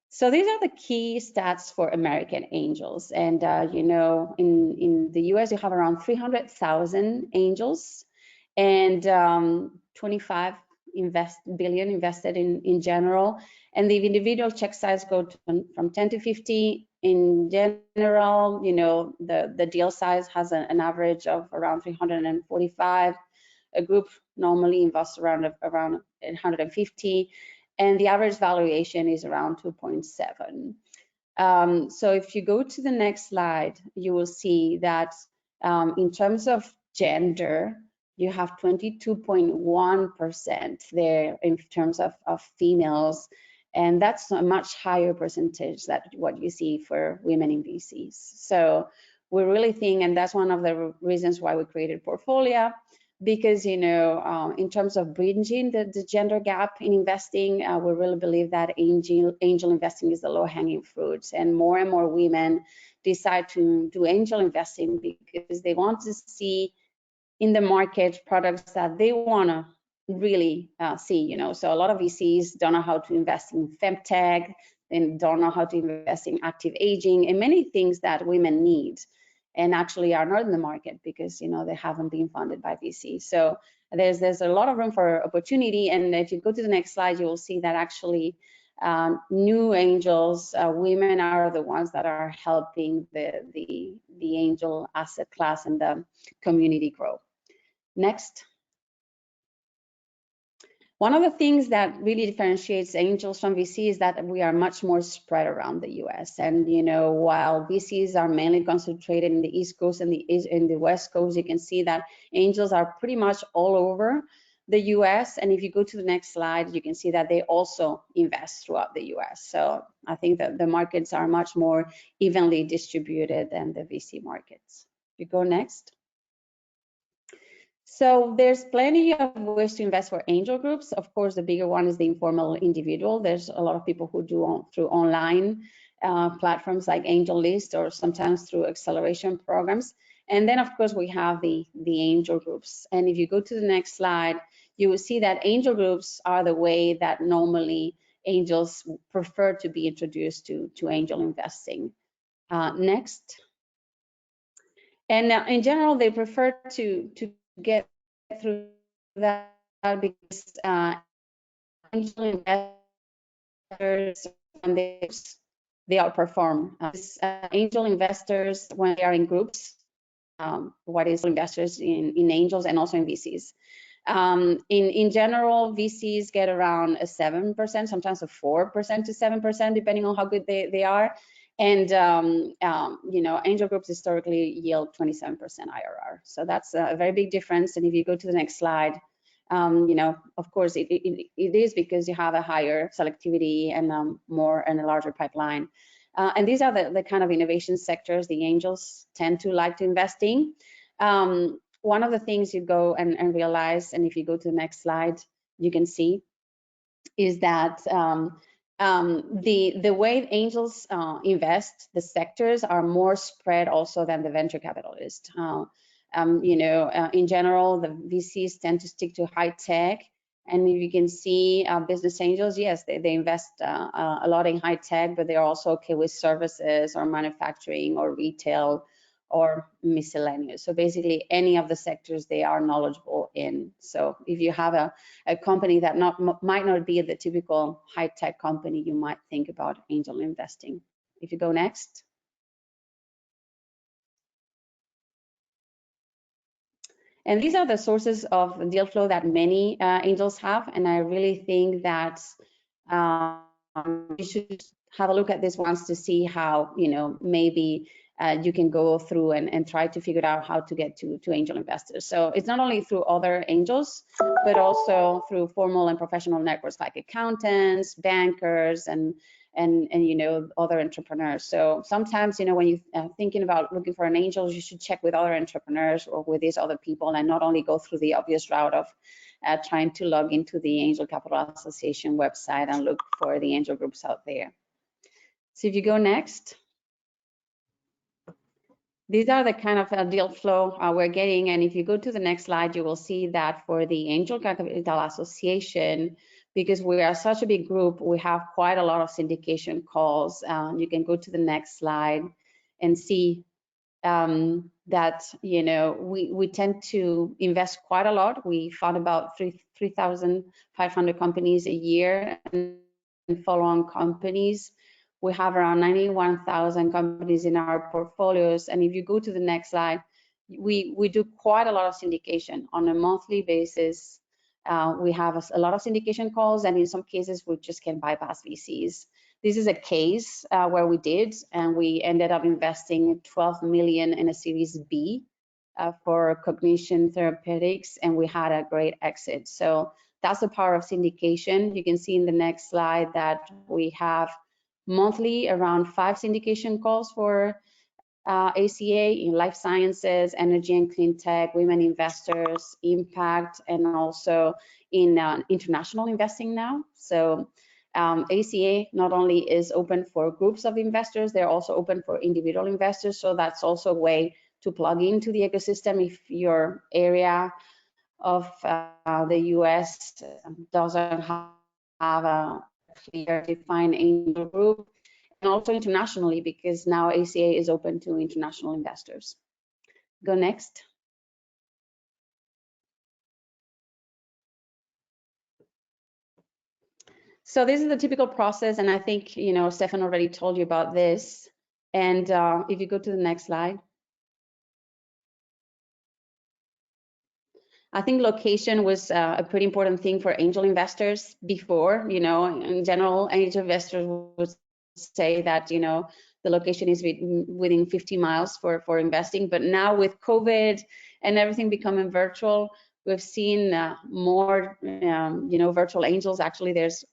So these are the key stats for American angels. And in the US, you have around 300,000 angels and 25 billion invested in general. And the individual check size go from 10 to 50. In general, the deal size has an average of around 345. A group normally invests around 150, and the average valuation is around 2.7. So if you go to the next slide, you will see that in terms of gender, you have 22.1% there in terms of females, and that's a much higher percentage than what you see for women in VCs. So we really think, and that's one of the reasons why we created Portfolio, because, you know, in terms of bridging the gender gap in investing, we really believe that angel investing is the low-hanging fruit, and more women decide to do angel investing because they want to see in the market products that they want to really see, you know. So a lot of VCs don't know how to invest in femtech and don't know how to invest in active aging and many things that women need and actually are not in the market because, you know, they haven't been funded by VC. So there's a lot of room for opportunity. And if you go to the next slide, you will see that actually new angels, women are the ones that are helping the angel asset class and the community grow. Next. One of the things that really differentiates angels from VC is that we are much more spread around the US. And, you know, while VCs are mainly concentrated in the East Coast and in the West Coast, you can see that angels are pretty much all over the US. And if you go to the next slide, you can see that they also invest throughout the US. So I think that the markets are much more evenly distributed than the VC markets. If you go next. So there's plenty of ways to invest for angel groups. Of course, the bigger one is the informal individual. There's a lot of people who do through online platforms like AngelList or sometimes through acceleration programs. And then, of course, we have the angel groups. And if you go to the next slide, you will see that angel groups are the way that normally angels prefer to be introduced to angel investing. Next. And in general, they prefer to get through that because angel investors, when they outperform. Angel investors, when they are in groups, what is investors in angels and also in VCs. In general, VCs get around a 7%, sometimes a 4% to 7%, depending on how good they are. And, you know, angel groups historically yield 27% IRR. So that's a very big difference. And if you go to the next slide, you know, of course, it is because you have a higher selectivity and a larger pipeline. And these are the kind of innovation sectors the angels tend to like to invest in. One of the things you go and realize, and if you go to the next slide, you can see, is that the way angels invest, the sectors are more spread also than the venture capitalists. You know, in general, the VCs tend to stick to high tech. And if you can see business angels, yes, they invest a lot in high tech, but they're also okay with services or manufacturing or retail or miscellaneous. So basically any of the sectors they are knowledgeable in. So if you have a company that might not be the typical high tech company, you might think about angel investing. If you go next. And these are the sources of deal flow that many angels have. And I really think that you should have a look at this once to see how, you know, maybe you can go through and try to figure out how to get to angel investors. So it's not only through other angels, but also through formal and professional networks like accountants, bankers, and you know, other entrepreneurs. So sometimes, you know, when you're thinking about looking for an angel, you should check with other entrepreneurs or with these other people and not only go through the obvious route of trying to log into the Angel Capital Association website and look for the angel groups out there. So if you go next. These are the kind of deal flow we're getting. And if you go to the next slide, you will see that for the Angel Capital Association, because we are such a big group, we have quite a lot of syndication calls. You can go to the next slide and see that, you know, we tend to invest quite a lot. We fund about 3,500 companies a year and follow-on companies. We have around 91,000 companies in our portfolios. And if you go to the next slide, we do quite a lot of syndication on a monthly basis. We have a lot of syndication calls, and in some cases, we just can bypass VCs. This is a case where we did, and we ended up investing 12 million in a Series B for Cognition Therapeutics, and we had a great exit. So that's the power of syndication. You can see in the next slide that we have monthly around 5 syndication calls for ACA in life sciences, energy and clean tech, women investors, impact, and also in international investing now. So ACA not only is open for groups of investors, they're also open for individual investors. So that's also a way to plug into the ecosystem if your area of the US doesn't have a clear defined angel group, and also internationally, because now ACA is open to international investors. Go next. So this is the typical process, and I think, you know, Stefan already told you about this. And if you go to the next slide. I think location was a pretty important thing for angel investors before. You know, in general, angel investors would say that, you know, the location is within 50 miles for investing. But now with COVID and everything becoming virtual, we've seen more, you know, virtual angels. Actually, there's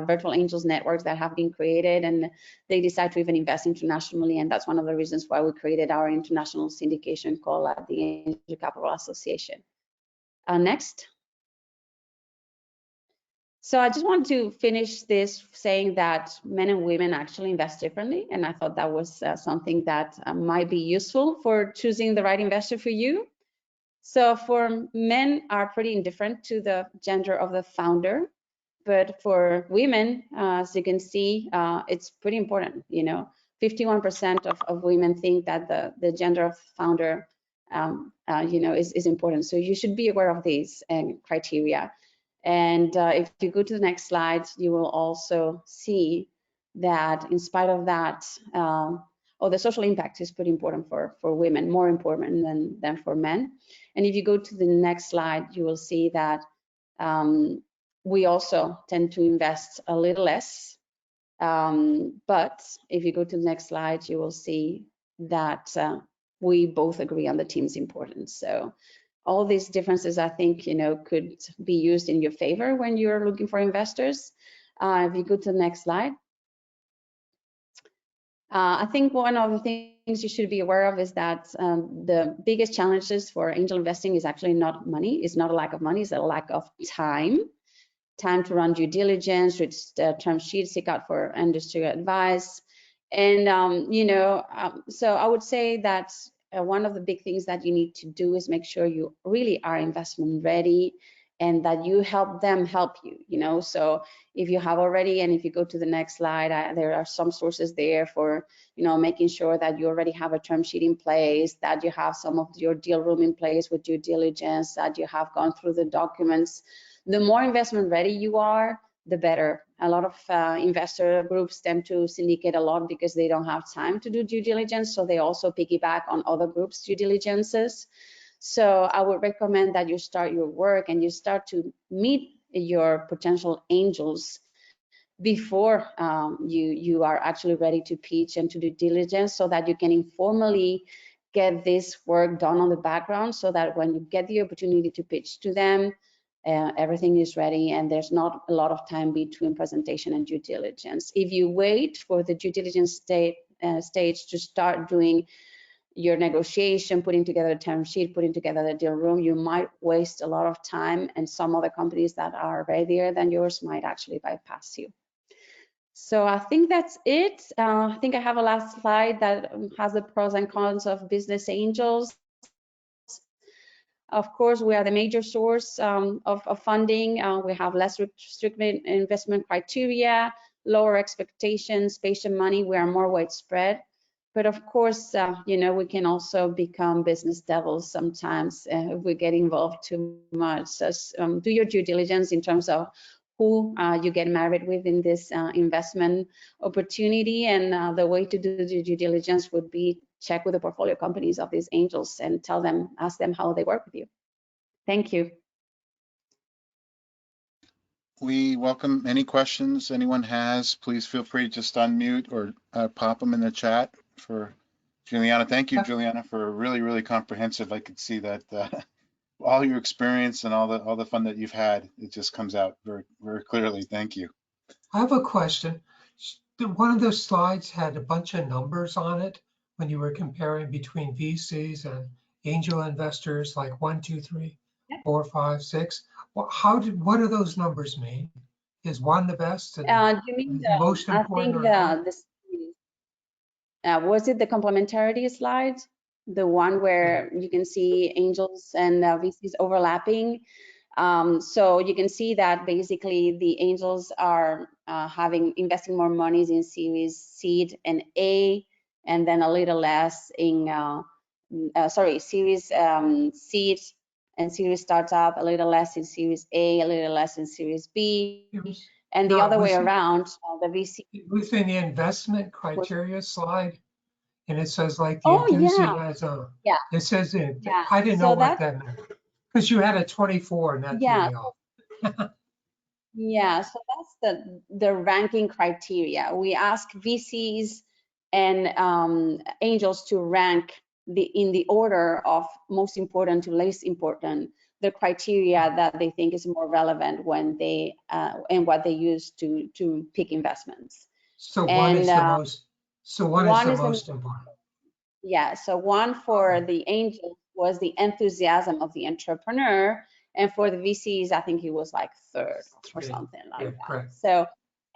virtual angels networks that have been created, and they decide to even invest internationally. And that's one of the reasons why we created our international syndication call at the Angel Capital Association. Next. So I just want to finish this saying that men and women actually invest differently, and I thought that was something that might be useful for choosing the right investor for you. So for men are pretty indifferent to the gender of the founder, but for women, as you can see, it's pretty important. You know, 51% of women think that the gender of the founder you know, is important. So you should be aware of these criteria. And if you go to the next slide, you will also see that in spite of that, the social impact is pretty important for women, more important than for men. And if you go to the next slide, you will see that we also tend to invest a little less. But if you go to the next slide, you will see that we both agree on the team's importance. So all these differences, I think, you know, could be used in your favor when you're looking for investors. If you go to the next slide. I think one of the things you should be aware of is that the biggest challenges for angel investing is actually not money. It's not a lack of money, it's a lack of time. Time to run due diligence, read term sheets, seek out for industry advice. And, you know, so I would say that one of the big things that you need to do is make sure you really are investment ready and that you help them help you, you know. So if you have already, and if you go to the next slide, there are some sources there for, you know, making sure that you already have a term sheet in place, that you have some of your deal room in place with due diligence, that you have gone through the documents. The more investment ready you are, the better. A lot of investor groups tend to syndicate a lot because they don't have time to do due diligence, so they also piggyback on other groups' due diligences. So I would recommend that you start your work and you start to meet your potential angels before you are actually ready to pitch and to do diligence, so that you can informally get this work done on the background, so that when you get the opportunity to pitch to them, everything is ready and there's not a lot of time between presentation and due diligence. If you wait for the due diligence stage to start doing your negotiation, putting together a term sheet, putting together the deal room, you might waste a lot of time, and some other companies that are readier than yours might actually bypass you. So I think that's it. I think I have a last slide that has the pros and cons of business angels. Of course, we are the major source of funding. We have less strict investment criteria, lower expectations, patient money. We are more widespread. But of course, you know, we can also become business devils sometimes if we get involved too much. So do your due diligence in terms of who you get married with in this investment opportunity. And the way to do the due diligence would be check with the portfolio companies of these angels and tell them, ask them how they work with you. Thank you. We welcome any questions anyone has. Please feel free to just unmute or pop them in the chat for Juliana. Thank you, Juliana, for really comprehensive. I could see that all your experience and all the fun that you've had, it just comes out very clearly. Thank you. I have a question. One of those slides had a bunch of numbers on it. when you were comparing between VCs and angel investors like 1, 2, 3, 4, 5, 6. What do those numbers mean? Is one the best and Do you mean the most I important, think or how? was it the complementarity slide? The one where you can see angels and VCs overlapping. So you can see that basically the angels are investing more monies in Series Seed and A, and then a little less in Series Seed and Series Startup, a little less in Series A, a little less in Series B, and the other way around, the VC. Within the investment criteria slide, and it says like the Oh, yeah. enthusiasm. Yeah. It says it. Yeah. I didn't So know what that meant because you had a 24 and that threw Yeah. me off. Yeah, so that's the ranking criteria. We ask VCs and angels to rank in the order of most important to least important, the criteria that they think is more relevant when they and what they use to pick investments. So one is the most. So one is the most important. Yeah, so one for the angels was the enthusiasm of the entrepreneur, and for the VCs, I think it was like third or something like that. Correct. So,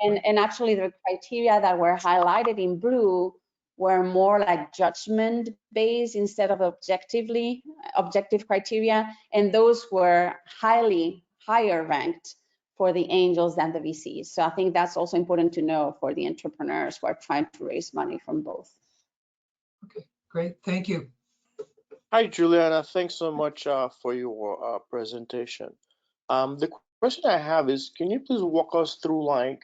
and actually the criteria that were highlighted in blue were more like judgment based instead of objective criteria, and those were higher ranked for the angels than the VCs. So I think that's also important to know for the entrepreneurs who are trying to raise money from both. Okay, great, thank you. Hi, Juliana. Thanks so much for your presentation. The question I have is, can you please walk us through like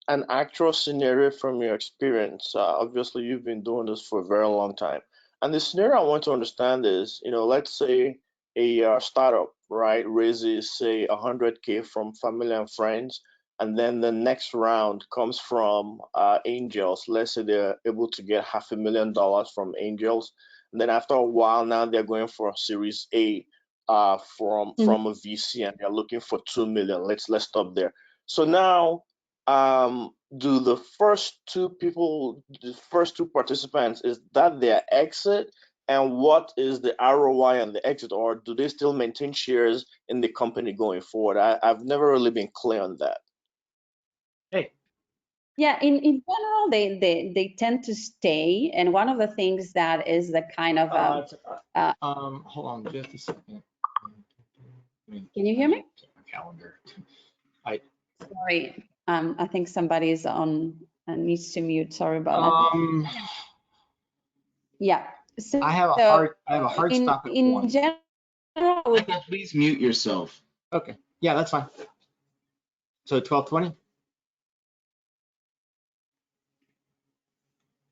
an actual scenario from your experience? Obviously, you've been doing this for a very long time. And the scenario I want to understand is, let's say a startup, right, raises, say, 100K from family and friends, and then the next round comes from angels. Let's say they're able to get $500,000 from angels. And then after a while, now they're going for a Series A from a VC, and they're looking for 2 million. Let's stop there. So now, do the first two participants, is that their exit? And what is the ROI on the exit, or do they still maintain shares in the company going forward? I've never really been clear on that. Hey. Yeah, in general, they tend to stay, and one of the things that is the kind of hold on just a second. Can you hear me? My calendar. Sorry, I think somebody's on needs to mute. Sorry about that. Yeah. So I have a hard stop at 1. In general, Please mute yourself. Okay. Yeah, that's fine. So 12:20.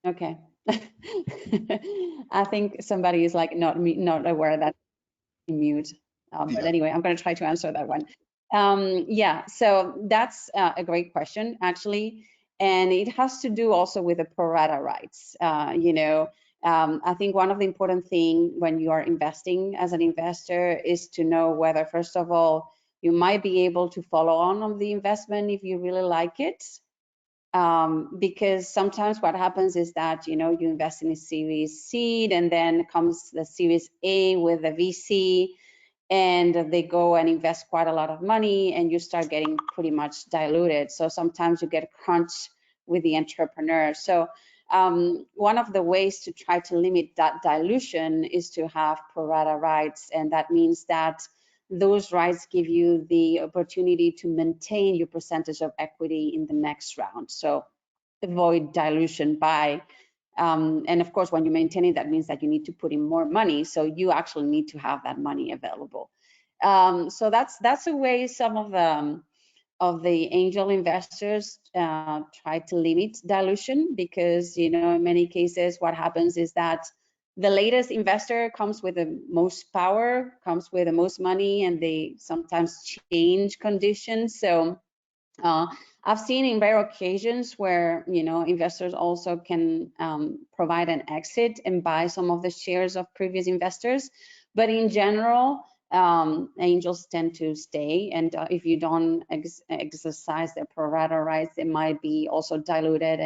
Okay. I think somebody is like not aware that mute. But anyway, I'm going to try to answer that one. Yeah, so that's a great question, actually. And it has to do also with the pro rata rights. I think one of the important things when you are investing as an investor is to know whether, first of all, you might be able to follow on the investment if you really like it. Because sometimes what happens is that, you invest in a Series Seed and then comes the Series A with the VC, and they go and invest quite a lot of money and you start getting pretty much diluted. So sometimes you get crunched with the entrepreneur. So one of the ways to try to limit that dilution is to have pro rata rights, and that means that those rights give you the opportunity to maintain your percentage of equity in the next round. So avoid dilution by, and of course, when you're maintaining, that means that you need to put in more money. So you actually need to have that money available. So that's a way some of the angel investors try to limit dilution, because, in many cases, what happens is that the latest investor comes with the most power, comes with the most money, and they sometimes change conditions. So I've seen in rare occasions where, investors also can provide an exit and buy some of the shares of previous investors. But in general, angels tend to stay, and if you don't exercise their pro rata rights, they might be also diluted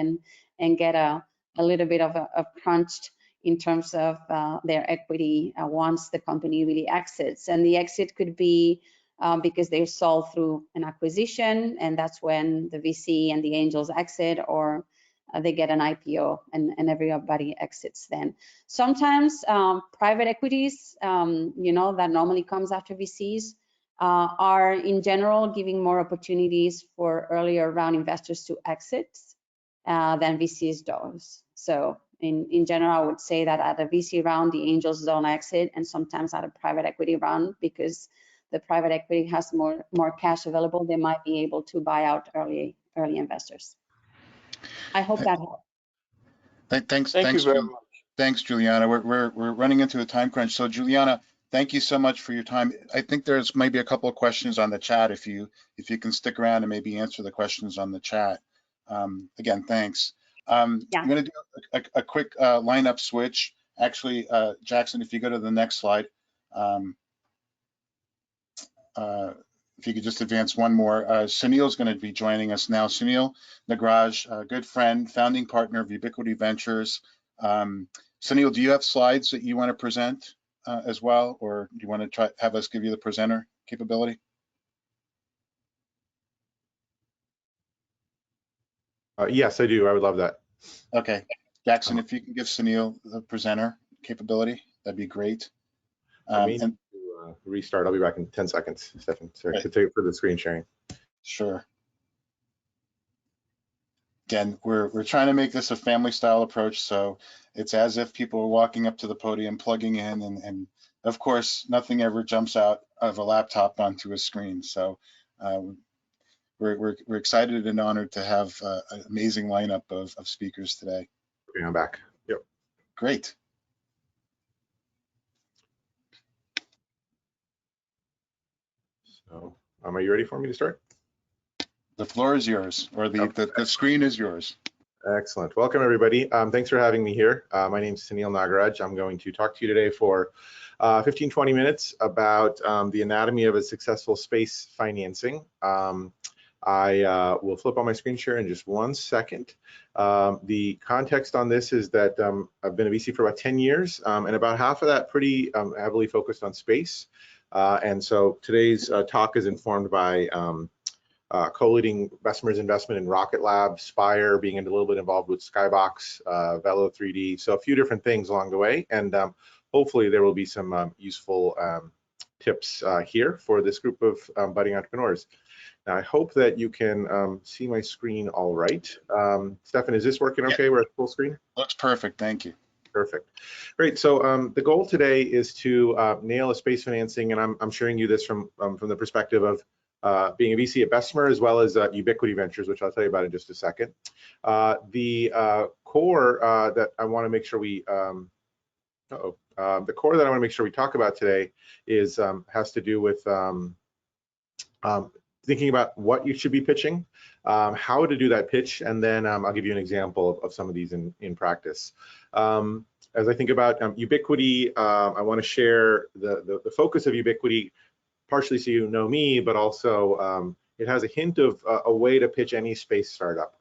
and get a little bit of a crunched in terms of their equity once the company really exits. And the exit could be because they're sold through an acquisition, and that's when the VC and the angels exit, or they get an IPO and everybody exits then. Sometimes private equities, that normally comes after VCs, are in general giving more opportunities for earlier round investors to exit than VCs does. So in general, I would say that at a VC round, the angels don't exit, and sometimes at a private equity round, because the private equity has more cash available, they might be able to buy out early investors. I hope that helped. Thank you very much. Thanks, Juliana. We're running into a time crunch. So Juliana, thank you so much for your time. I think there's maybe a couple of questions on the chat. If you can stick around and maybe answer the questions on the chat. Again, thanks. Yeah. I'm going to do a quick lineup switch. Actually, Jackson, if you go to the next slide. If you could just advance one more. Sunil is going to be joining us now. Sunil Nagraj, a good friend, founding partner of Ubiquity Ventures. Sunil, do you have slides that you want to present as well, or do you want to have us give you the presenter capability? Yes, I do. I would love that. Okay. Jackson, if you can give Sunil the presenter capability, that'd be great. And restart. I'll be back in 10 seconds, Stefan. Sorry, to take for the screen sharing. Sure. Again, we're trying to make this a family style approach, so it's as if people are walking up to the podium, plugging in, and of course, nothing ever jumps out of a laptop onto a screen. So we're excited and honored to have an amazing lineup of speakers today. Okay, I'm back. Yep. Great. So, are you ready for me to start? The floor is yours, or the screen is yours. Excellent. Welcome, everybody. Thanks for having me here. My name is Sunil Nagaraj. I'm going to talk to you today for 15-20 minutes about the anatomy of a successful space financing. I will flip on my screen share in just 1 second. The context on this is that I've been a VC for about 10 years, and about half of that pretty heavily focused on space. And so today's talk is informed by co-leading Bessemer's investment in Rocket Lab, Spire, being a little bit involved with Skybox, Velo 3D, so a few different things along the way. And hopefully there will be some useful tips here for this group of budding entrepreneurs. Now, I hope that you can see my screen all right. Stefan, is this working okay? We're at full screen? Looks perfect, thank you. Perfect. Great. So the goal today is to nail a space financing, and I'm sharing you this from the perspective of being a VC at Bessemer, as well as Ubiquity Ventures, which I'll tell you about in just a second. The core that I want to make sure we talk about today is has to do with thinking about what you should be pitching, how to do that pitch, and then I'll give you an example of some of these in practice. As I think about Ubiquity, I want to share the focus of Ubiquity, partially so you know me, but also it has a hint of a way to pitch any space startup.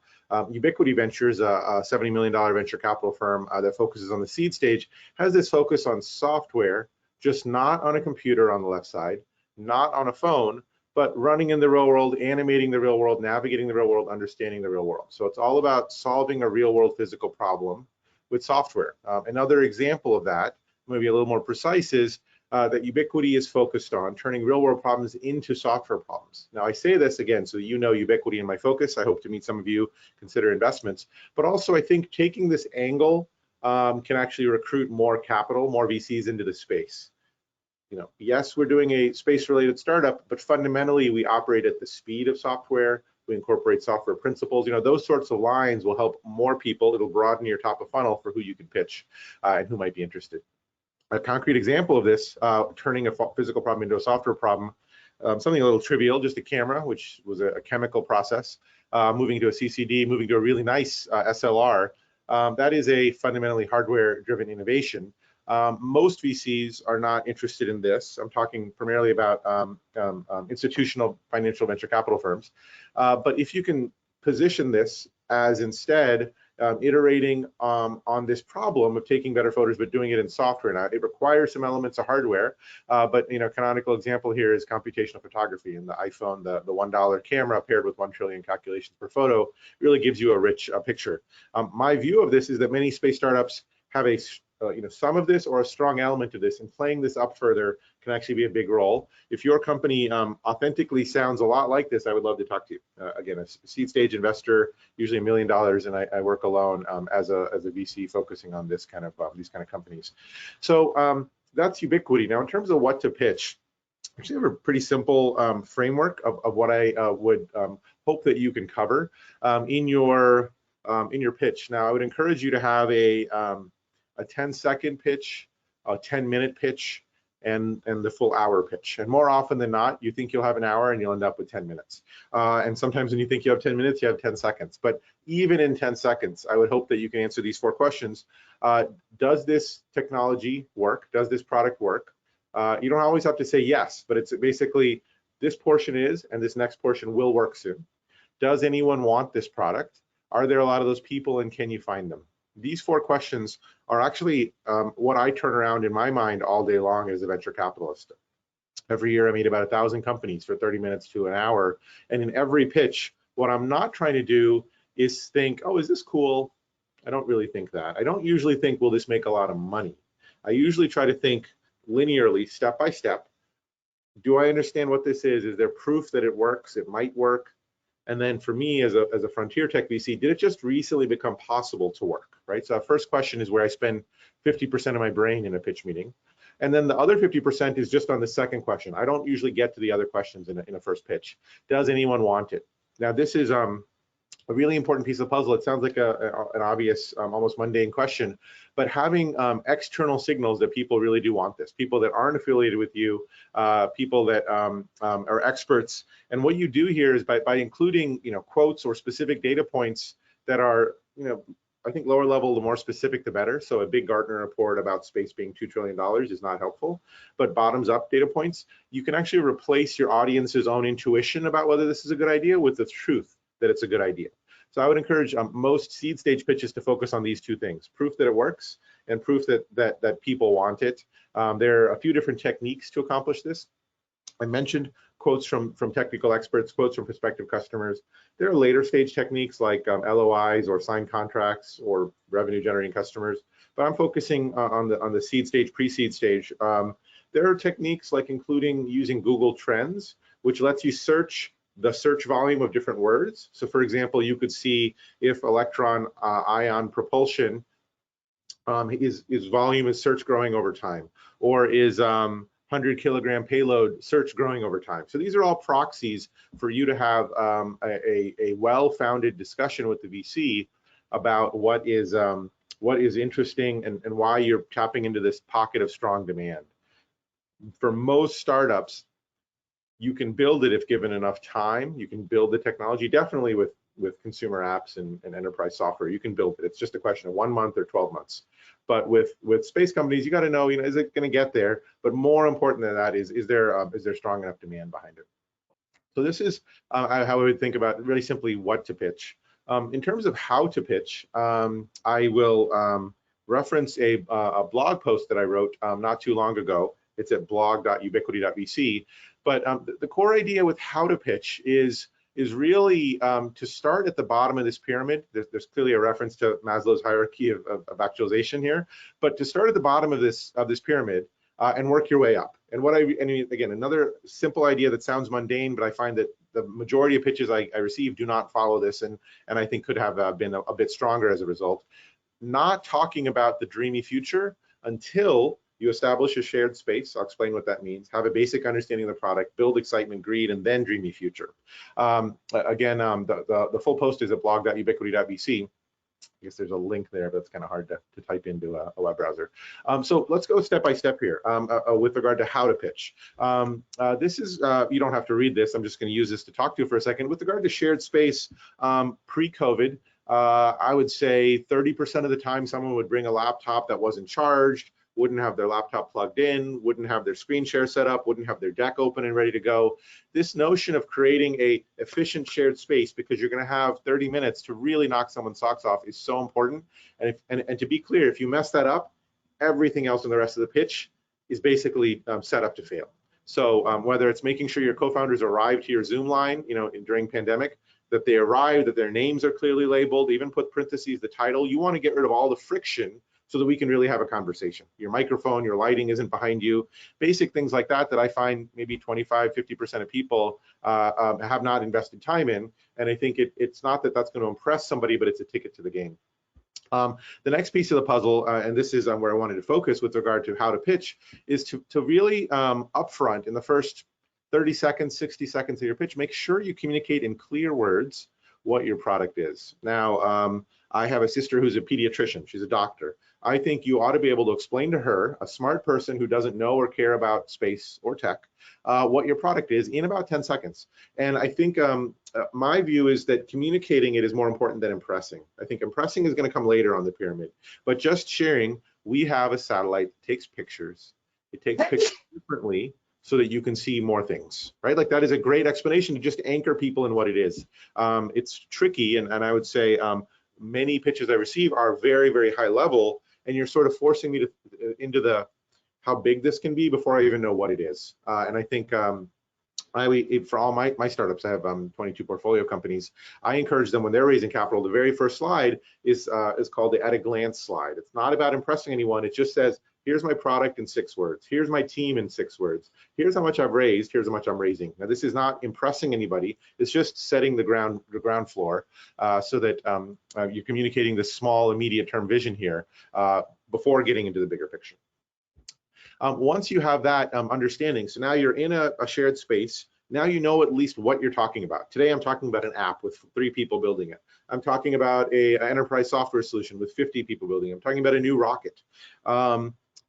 Ubiquity Ventures, a $70 million venture capital firm that focuses on the seed stage, has this focus on software, just not on a computer on the left side, not on a phone, but running in the real world, animating the real world, navigating the real world, understanding the real world. So it's all about solving a real world physical problem with software. Another example of that, maybe a little more precise, is that Ubiquity is focused on turning real world problems into software problems. Now, I say this again so that you know Ubiquity and my focus. I hope to meet some of you, consider investments, but also I think taking this angle can actually recruit more capital, more VCs into the space. You know, yes, we're doing a space-related startup, but fundamentally we operate at the speed of software. We incorporate software principles. You know, those sorts of lines will help more people. It'll broaden your top of funnel for who you can pitch and who might be interested. A concrete example of this, turning a physical problem into a software problem, something a little trivial, just a camera, which was a chemical process, moving to a CCD, moving to a really nice SLR. That is a fundamentally hardware-driven innovation. Most VCs are not interested in this. I'm talking primarily about institutional financial venture capital firms. But if you can position this as instead iterating on this problem of taking better photos, but doing it in software. Now, it requires some elements of hardware, but canonical example here is computational photography. And the iPhone, the $1 camera paired with 1 trillion calculations per photo really gives you a rich picture. My view of this is that many space startups have a some of this or a strong element of this, and playing this up further can actually be a big role. If your company authentically sounds a lot like this, I would love to talk to you. Again, a seed stage investor, usually $1 million, and I work alone as a VC focusing on this kind of these kind of companies. So that's Ubiquity. Now, in terms of what to pitch, I actually have a pretty simple framework of what I would hope that you can cover in your pitch. Now, I would encourage you to have a 10-second pitch, a 10-minute pitch, and the full hour pitch. And more often than not, you think you'll have an hour and you'll end up with 10 minutes. And sometimes when you think you have 10 minutes, you have 10 seconds. But even in 10 seconds, I would hope that you can answer these 4 questions. Does this technology work? Does this product work? You don't always have to say yes, but it's basically this portion is, and this next portion will work soon. Does anyone want this product? Are there a lot of those people, and can you find them? These 4 questions are actually what I turn around in my mind all day long as a venture capitalist. Every year I meet about 1,000 companies for 30 minutes to an hour. And in every pitch, what I'm not trying to do is think, oh, is this cool? I don't really think that. I don't usually think, will this make a lot of money? I usually try to think linearly, step by step. Do I understand what this is? Is there proof that it works? It might work. And then for me as a frontier tech VC, did it just recently become possible to work, right? So our first question is where I spend 50% of my brain in a pitch meeting. And then the other 50% is just on the second question. I don't usually get to the other questions in a first pitch. Does anyone want it? Now, this is a really important piece of the puzzle. It sounds like an obvious, almost mundane question, but having external signals that people really do want this, people that aren't affiliated with you, people that are experts. And what you do here is by including quotes or specific data points that are I think lower level, the more specific the better. So a big Gartner report about space being $2 trillion is not helpful, but bottoms up data points, you can actually replace your audience's own intuition about whether this is a good idea with the truth that it's a good idea. So I would encourage most seed stage pitches to focus on these 2 things: proof that it works and proof that people want it. There are a few different techniques to accomplish this. I mentioned quotes from technical experts, quotes from prospective customers. There are later stage techniques like LOIs or signed contracts or revenue generating customers, but I'm focusing on the seed stage, pre-seed stage. There are techniques like including using Google Trends, which lets you search the search volume of different words. So for example, you could see if electron ion propulsion is volume is search growing over time, or is 100 kilogram payload search growing over time. So these are all proxies for you to have a well-founded discussion with the VC about what is interesting and why you're tapping into this pocket of strong demand. For most startups, you can build it if given enough time. You can build the technology, definitely with consumer apps and enterprise software. You can build it. It's just a question of 1 month or 12 months. But with space companies, you got to know, is it going to get there? But more important than that is there strong enough demand behind it? So this is how I would think about really simply what to pitch. In terms of how to pitch, I will reference a blog post that I wrote not too long ago. It's at blog.ubiquity.vc. But the core idea with how to pitch is really to start at the bottom of this pyramid. There's clearly a reference to Maslow's hierarchy of actualization here, but to start at the bottom of this pyramid and work your way up. And again, another simple idea that sounds mundane, but I find that the majority of pitches I receive do not follow this, and I think could have been a bit stronger as a result. Not talking about the dreamy future until you establish a shared space. I'll explain what that means. Have a basic understanding of the product, build excitement, greed, and then dreamy future. Again, the full post is at blog.ubiquity.vc. I guess there's a link there, but it's kind of hard to type into a web browser. So let's go step by step here with regard to how to pitch. This is, you don't have to read this. I'm just going to use this to talk to you for a second. With regard to shared space, pre-COVID, I would say 30% of the time someone would bring a laptop that wasn't charged. wouldn't have their laptop plugged in, wouldn't have their screen share set up, wouldn't have their deck open and ready to go. This notion of creating a efficient shared space, because you're going to have 30 minutes to really knock someone's socks off, is so important. And to be clear, if you mess that up, everything else in the rest of the pitch is basically set up to fail. So whether it's making sure your co-founders arrive to your Zoom line, during pandemic, that they arrive, that their names are clearly labeled, even put parentheses, the title, you want to get rid of all the friction so that we can really have a conversation. Your microphone, your lighting isn't behind you, basic things like that I find maybe 25, 50% of people have not invested time in. And I think it's not that that's going to impress somebody, but it's a ticket to the game. The next piece of the puzzle, and this is where I wanted to focus with regard to how to pitch, is to really upfront in the first 30 seconds, 60 seconds of your pitch, make sure you communicate in clear words what your product is. Now, I have a sister who's a pediatrician. She's a doctor. I think you ought to be able to explain to her, a smart person who doesn't know or care about space or tech, what your product is in about 10 seconds. And I think my view is that communicating it is more important than impressing. I think impressing is going to come later on the pyramid, but just sharing, we have a satellite that takes pictures. It takes pictures differently so that you can see more things, right? Like that is a great explanation to just anchor people in what it is. It's tricky, and I would say many pitches I receive are very, very high level, and you're sort of forcing me to into the how big this can be before I even know what it is. And I think for all my startups, I have 22 portfolio companies. I encourage them when they're raising capital, the very first slide is called the at a glance slide. It's not about impressing anyone. It just says, here's my product in 6 words. Here's my team in 6 words. Here's how much I've raised. Here's how much I'm raising. Now, this is not impressing anybody. It's just setting the ground floor so that you're communicating the small, immediate term vision here before getting into the bigger picture. Once you have that understanding, so now you're in a shared space. Now you know at least what you're talking about. Today, I'm talking about an app with 3 people building it. I'm talking about an enterprise software solution with 50 people building it. I'm talking about a new rocket.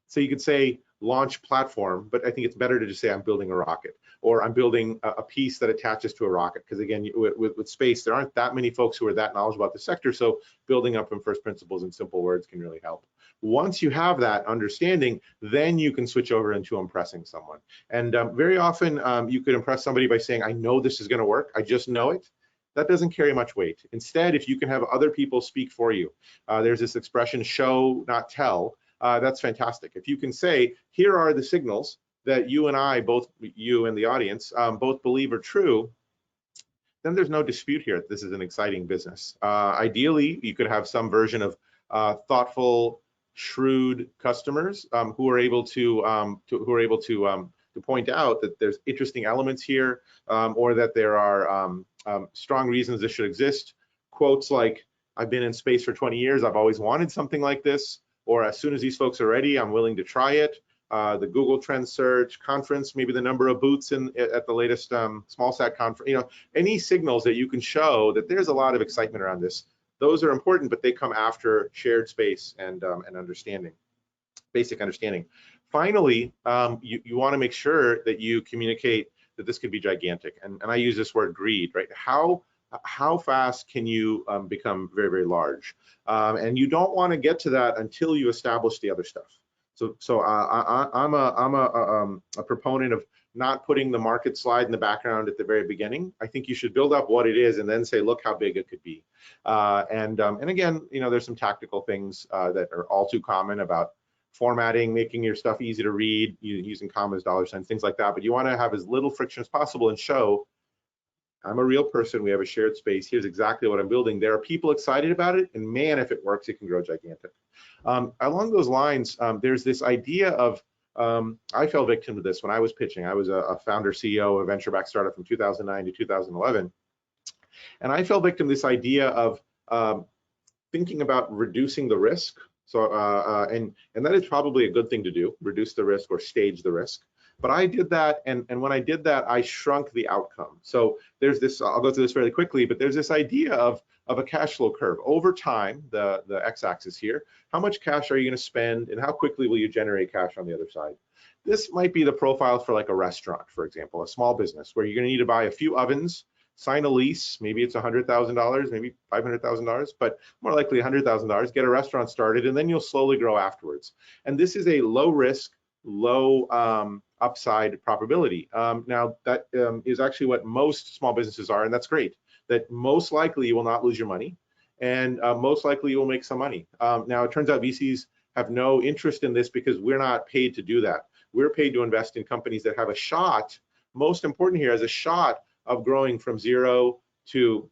So you could say launch platform, but I think it's better to just say I'm building a rocket, or I'm building a piece that attaches to a rocket. Because again, with space, there aren't that many folks who are that knowledgeable about the sector. So building up from first principles in simple words can really help. Once you have that understanding, then you can switch over into impressing someone. And very often you could impress somebody by saying, I know this is going to work. I just know it. That doesn't carry much weight. Instead, if you can have other people speak for you, there's this expression, show, not tell. That's fantastic. If you can say, here are the signals that you and I, both you and the audience, both believe are true, then there's no dispute here that this is an exciting business. Ideally, you could have some version of thoughtful, shrewd customers who are able to point out that there's interesting elements here, or that there are strong reasons this should exist. Quotes like, I've been in space for 20 years, I've always wanted something like this, or as soon as these folks are ready, I'm willing to try it. The Google Trend Search conference, maybe the number of booths at the latest SmallSat conference, any signals that you can show that there's a lot of excitement around this. Those are important, but they come after shared space and understanding, basic understanding. Finally, you want to make sure that you communicate that this could be gigantic. And I use this word greed, right? How fast can you become very, very large? And you don't want to get to that until you establish the other stuff. So I'm a proponent of not putting the market slide in the background at the very beginning. I think you should build up what it is and then say, look how big it could be. And again, there's some tactical things that are all too common about formatting, making your stuff easy to read, using commas, dollar signs, things like that. But you want to have as little friction as possible and show, I'm a real person, we have a shared space, here's exactly what I'm building. There are people excited about it, and man, if it works, it can grow gigantic. Along those lines, there's this idea of, I fell victim to this when I was pitching. I was a founder CEO of a venture-backed startup from 2009 to 2011. And I fell victim to this idea of thinking about reducing the risk. So, and that is probably a good thing to do, reduce the risk or stage the risk. But I did that, and when I did that, I shrunk the outcome. So there's this, I'll go through this fairly quickly, but there's this idea of a cash flow curve. Over time, the x-axis here, how much cash are you going to spend and how quickly will you generate cash on the other side? This might be the profile for like a restaurant, for example, a small business where you're going to need to buy a few ovens, sign a lease. Maybe it's $100,000, maybe $500,000, but more likely $100,000. Get a restaurant started, and then you'll slowly grow afterwards. And this is a low risk, low upside probability. Now that is actually what most small businesses are, and that's great. That most likely you will not lose your money, and most likely you will make some money. Now it turns out VCs have no interest in this because we're not paid to do that. We're paid to invest in companies that have a shot, most important here, as a shot of growing from 0 to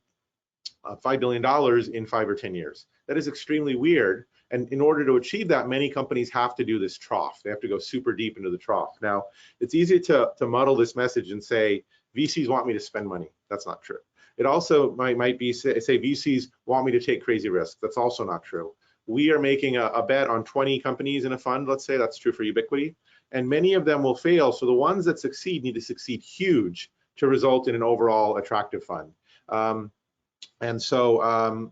$5 billion in 5 or 10 years. That is extremely weird. And in order to achieve that, many companies have to do this trough. They have to go super deep into the trough. Now, it's easy to muddle this message and say, VCs want me to spend money. That's not true. It also might be say VCs want me to take crazy risks. That's also not true. We are making a bet on 20 companies in a fund, let's say. That's true for Ubiquity. And many of them will fail. So the ones that succeed need to succeed huge to result in an overall attractive fund. And so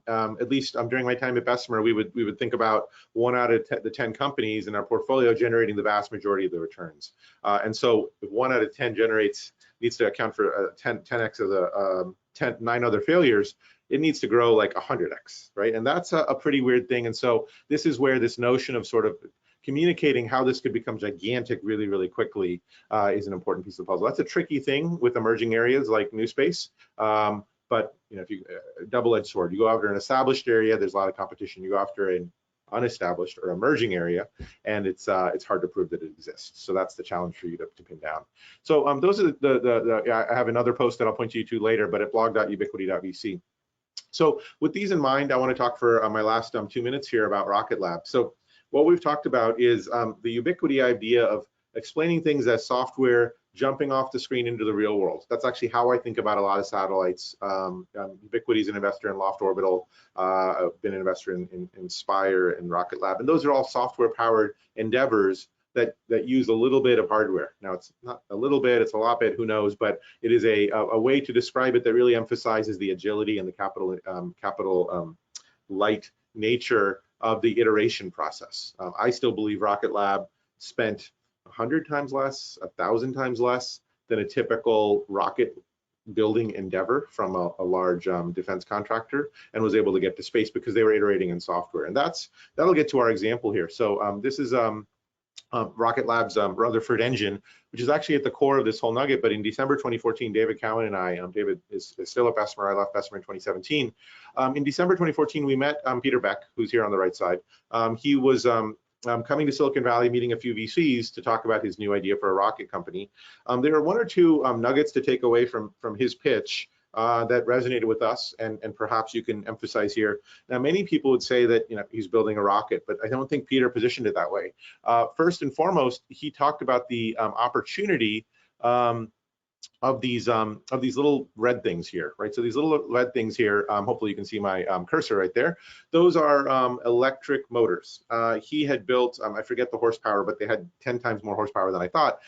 at least during my time at Bessemer, we would think about 1 out of the 10 companies in our portfolio generating the vast majority of the returns. And so if 1 out of 10 needs to account for 10x of the 9 other failures, it needs to grow like 100x, right? And that's a pretty weird thing. And so this is where this notion of sort of communicating how this could become gigantic really, really quickly is an important piece of the puzzle. That's a tricky thing with emerging areas like new space. But you know, if you double-edged sword, you go after an established area, there's a lot of competition. You go after an unestablished or emerging area, and it's hard to prove that it exists. So that's the challenge for you to pin down. So those are I have another post that I'll point you to later, but at blog.ubiquity.vc. So with these in mind, I want to talk for my last 2 minutes here about Rocket Lab. So what we've talked about is the Ubiquity idea of explaining things as software jumping off the screen into the real world. That's actually how I think about a lot of satellites. Ubiquity is an investor in Loft Orbital. I've been an investor in Spire and Rocket Lab, and those are all software-powered endeavors that use a little bit of hardware. Now, it's not a little bit, it's a lot bit, who knows, but it is a way to describe it that really emphasizes the agility and the capital light nature of the iteration process. I still believe Rocket Lab spent 100 times less, 1,000 times less than a typical rocket building endeavor from a large defense contractor, and was able to get to space because they were iterating in software. And that'll get to our example here. So this is Rocket Lab's Rutherford engine, which is actually at the core of this whole nugget. But in December 2014, David Cowan and I, David is still at Bessemer, I left Bessemer in 2017. In December 2014, we met Peter Beck, who's here on the right side. He was coming to Silicon Valley, meeting a few VCs to talk about his new idea for a rocket company. There are 1 or 2 nuggets to take away from his pitch that resonated with us, and perhaps you can emphasize here. Now, many people would say that he's building a rocket, but I don't think Peter positioned it that way. First and foremost, he talked about the opportunity of these little red things here, right? So these little red things here, hopefully you can see my cursor right there. Those are electric motors. He had built, I forget the horsepower, but they had 10 times more horsepower than I thought.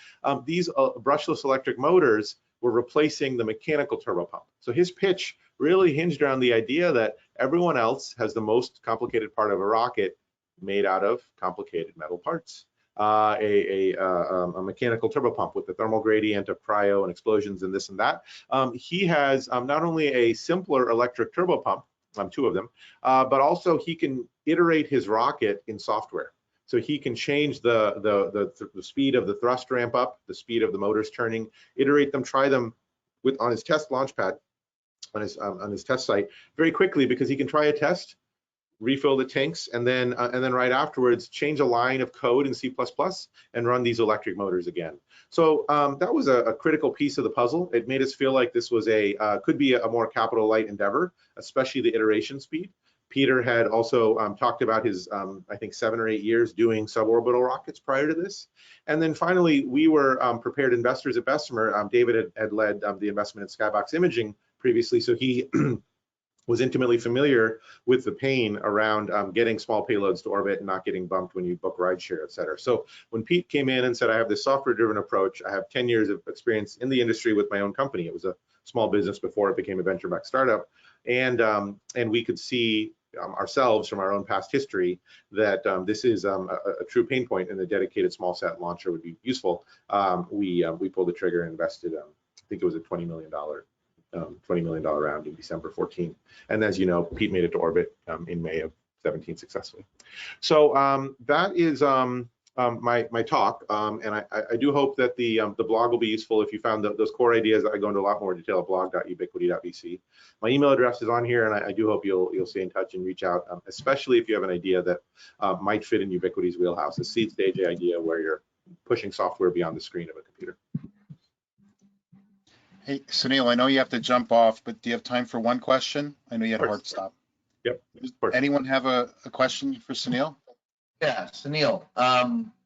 These brushless electric motors were replacing the mechanical turbo pump. So his pitch really hinged around the idea that everyone else has the most complicated part of a rocket made out of complicated metal parts. A mechanical turbo pump with the thermal gradient of cryo and explosions and this and that. He has not only a simpler electric turbo pump, 2 of them, but also he can iterate his rocket in software. So he can change the speed of the thrust ramp up, the speed of the motors turning, iterate them, try them on his test launch pad, on his test site very quickly, because he can try a test, refill the tanks, and then right afterwards change a line of code in C++ and run these electric motors again. So that was a critical piece of the puzzle. It made us feel like this was could be a more capital light endeavor, especially the iteration speed. Peter had also talked about his, I think, 7 or 8 years doing suborbital rockets prior to this. And then finally, we were prepared investors at Bessemer. David had led the investment in Skybox Imaging previously, so he was intimately familiar with the pain around getting small payloads to orbit and not getting bumped when you book rideshare, et cetera. So when Pete came in and said, I have this software-driven approach, I have 10 years of experience in the industry with my own company. It was a small business before it became a venture-backed startup. And we could see ourselves from our own past history that this is a true pain point, and a dedicated small sat launcher would be useful. We pulled the trigger and invested, I think it was a $20 million $20 million round in December 14. And as you know, Pete made it to orbit in May of 17 successfully. So that is my talk, and I do hope that the blog will be useful. If you found those core ideas, I go into a lot more detail at blog.ubiquity.vc. My email address is on here, and I do hope you'll stay in touch and reach out, especially if you have an idea that might fit in Ubiquity's wheelhouse, a seed stage idea where you're pushing software beyond the screen of a computer. Hey, Sunil, I know you have to jump off, but do you have time for one question? I know you had a Of course. hard stop. Yep, of course. Anyone have a question for Sunil? Yeah, Sunil,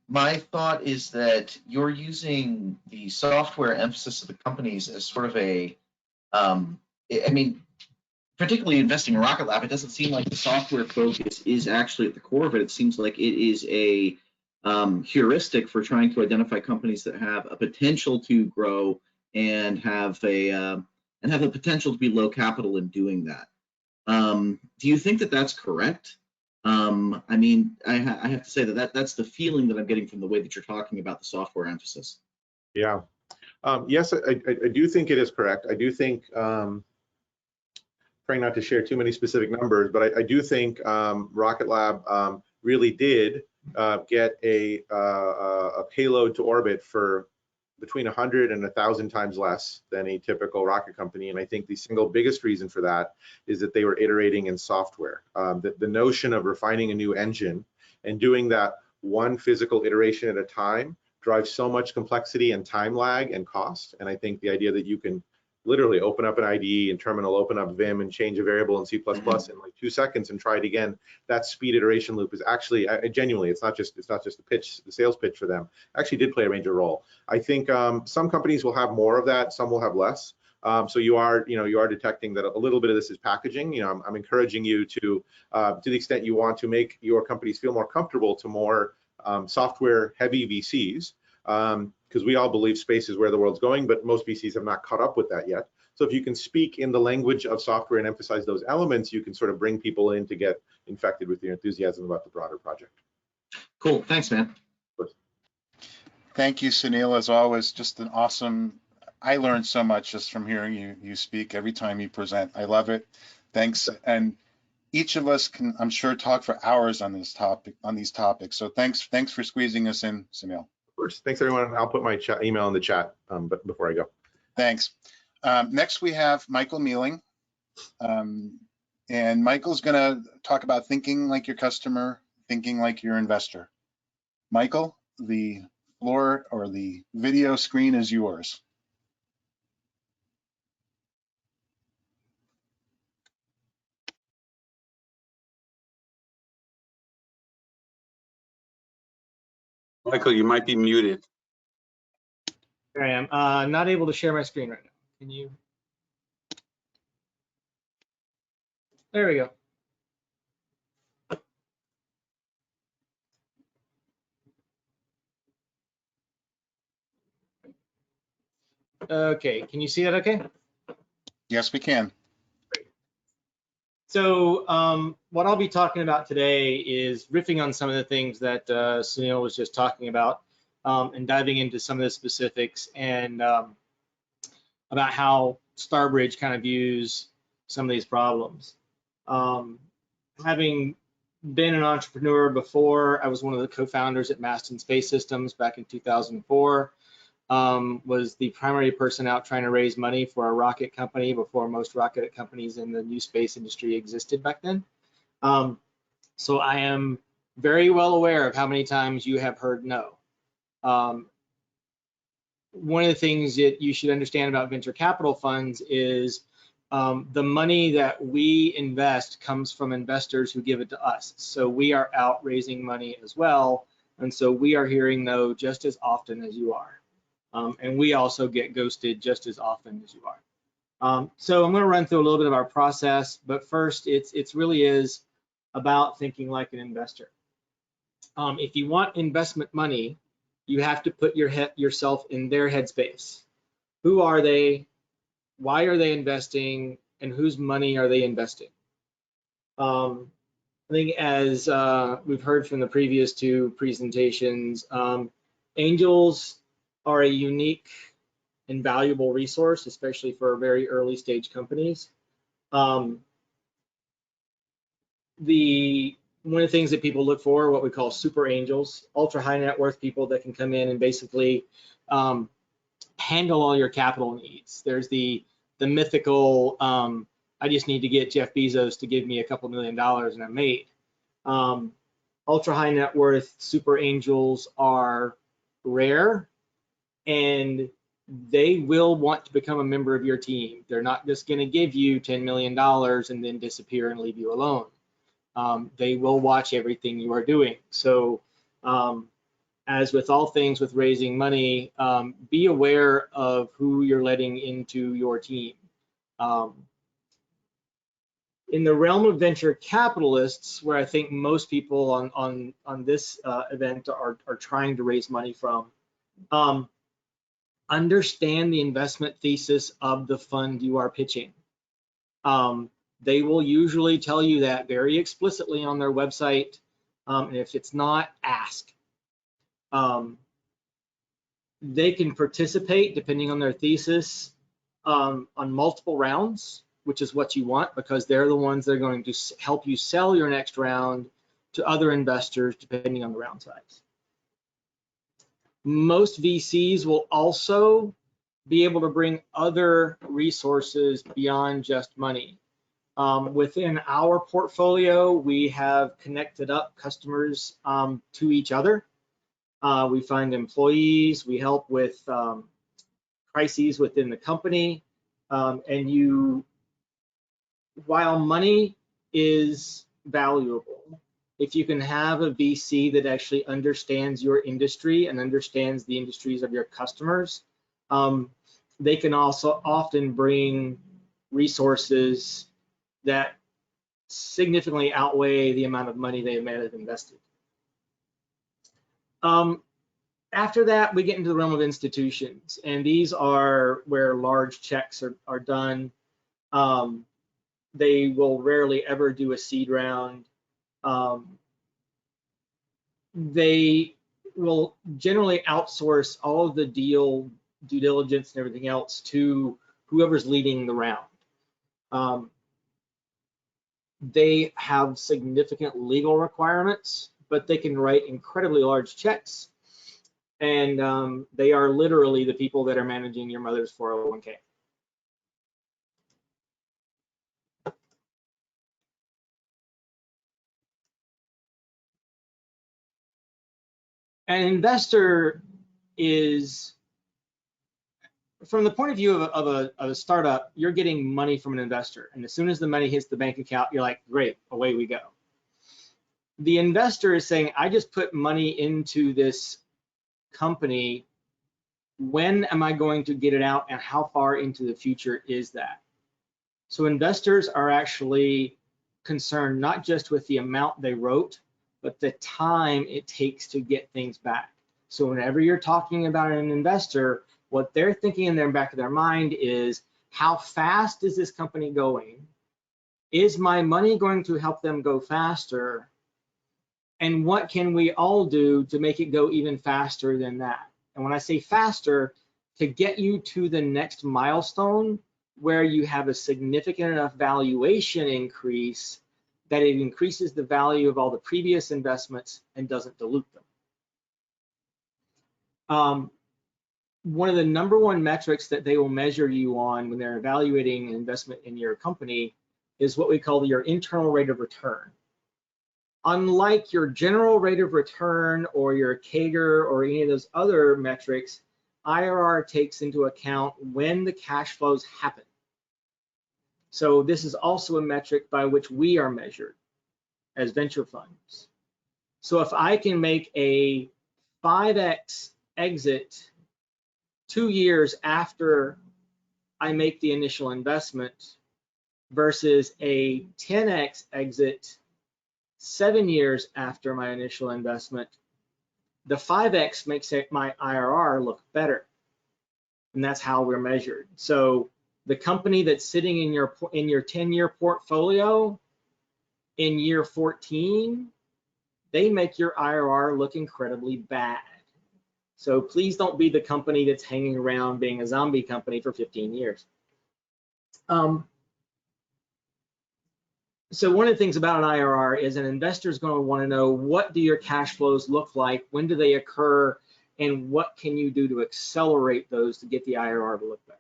my thought is that you're using the software emphasis of the companies as sort of a, I mean, particularly investing in Rocket Lab, it doesn't seem like the software focus is actually at the core of it. It seems like it is a heuristic for trying to identify companies that have a potential to grow and have the potential to be low capital in doing that. Do you think that that's correct? I mean, I have to say that's the feeling that I'm getting from the way that you're talking about the software emphasis. Yeah. Yes, I do think it is correct. I do think, trying not to share too many specific numbers, but I do think Rocket Lab really did get a payload to orbit for between 100 and 1,000 times less than a typical rocket company. And I think the single biggest reason for that is that they were iterating in software. The notion of refining a new engine and doing that one physical iteration at a time drives so much complexity and time lag and cost. And I think the idea that you can literally open up an IDE and terminal, open up Vim and change a variable in C++ in like 2 seconds and try it again. That speed iteration loop is actually genuinely, it's not just the sales pitch for them. Actually did play a major role. I think some companies will have more of that, some will have less. So you are detecting that a little bit of this is packaging. I'm encouraging you to the extent you want to make your companies feel more comfortable to more software heavy VCs. Because we all believe space is where the world's going, but most VCs have not caught up with that yet. So if you can speak in the language of software and emphasize those elements, you can sort of bring people in to get infected with your enthusiasm about the broader project. Cool, thanks, man. Thank you, Sunil. As always, just an awesome, I learned so much just from hearing you speak every time you present. I love it. Thanks. And each of us can, I'm sure, talk for hours on these topics. So thanks for squeezing us in, Sunil. Of course. Thanks, everyone. I'll put my email in the chat but before I go. Thanks. Next, we have Michael Mealing. And Michael's going to talk about thinking like your customer, thinking like your investor. Michael, the floor or the video screen is yours. Michael, you might be muted. There I am. Not able to share my screen right now. Can you? There we go. Okay, can you see that okay? Yes, we can. So what I'll be talking about today is riffing on some of the things that Sunil was just talking about and diving into some of the specifics and about how Starbridge kind of views some of these problems. Having been an entrepreneur before, I was one of the co-founders at Maston Space Systems back in 2004. Was the primary person out trying to raise money for a rocket company before most rocket companies in the new space industry existed back then. So I am very well aware of how many times you have heard no. One of the things that you should understand about venture capital funds is the money that we invest comes from investors who give it to us. So we are out raising money as well. And so we are hearing no just as often as you are. And we also get ghosted just as often as you are. So I'm going to run through a little bit of our process, but first, it's really is about thinking like an investor. If you want investment money, you have to put yourself in their headspace. Who are they? Why are they investing? And whose money are they investing? I think as we've heard from the previous two presentations, angels are a unique invaluable resource, especially for very early stage companies. One of the things that people look for, what we call super angels, ultra high net worth people that can come in and basically handle all your capital needs. There's the mythical, I just need to get Jeff Bezos to give me a couple $1 million and I'm made. Ultra high net worth super angels are rare, and they will want to become a member of your team. They're not just going to give you $10 million and then disappear and leave you alone. They will watch everything you are doing. So as with all things with raising money, be aware of who you're letting into your team. In the realm of venture capitalists, where I think most people on this event are trying to raise money from, understand the investment thesis of the fund you are pitching. They will usually tell you that very explicitly on their website, and if it's not, ask. They can participate, depending on their thesis, on multiple rounds, which is what you want, because they're the ones that are going to help you sell your next round to other investors, depending on the round size. Most VCs will also be able to bring other resources beyond just money. Within our portfolio, we have connected up customers to each other. We find employees, we help with crises within the company, and while money is valuable, if you can have a VC that actually understands your industry and understands the industries of your customers, they can also often bring resources that significantly outweigh the amount of money they may have invested. After that, we get into the realm of institutions, and these are where large checks are done. They will rarely ever do a seed round. They will generally outsource all of the deal due diligence and everything else to whoever's leading the round. They have significant legal requirements, but they can write incredibly large checks, and they are literally the people that are managing your mother's 401k. An investor is, from the point of view of a startup, you're getting money from an investor, and as soon as the money hits the bank account, you're like, great, away we go. The investor is saying, I just put money into this company. When am I going to get it out, and how far into the future is that? So investors are actually concerned not just with the amount they wrote, but the time it takes to get things back. So whenever you're talking about an investor, what they're thinking in the back of their mind is, how fast is this company going? Is my money going to help them go faster? And what can we all do to make it go even faster than that? And when I say faster, to get you to the next milestone where you have a significant enough valuation increase that it increases the value of all the previous investments and doesn't dilute them. One of the #1 metrics that they will measure you on when they're evaluating an investment in your company is what we call your internal rate of return. Unlike your general rate of return or your CAGR or any of those other metrics, IRR takes into account when the cash flows happen. So this is also a metric by which we are measured as venture funds. So if I can make a 5x exit 2 years after I make the initial investment versus a 10x exit 7 years after my initial investment, the 5x makes my IRR look better, and that's how we're measured. So the company that's sitting in your 10-year portfolio in year 14, they make your IRR look incredibly bad. So please don't be the company that's hanging around being a zombie company for 15 years. So one of the things about an IRR is an investor is going to want to know, what do your cash flows look like? When do they occur? And what can you do to accelerate those to get the IRR to look better?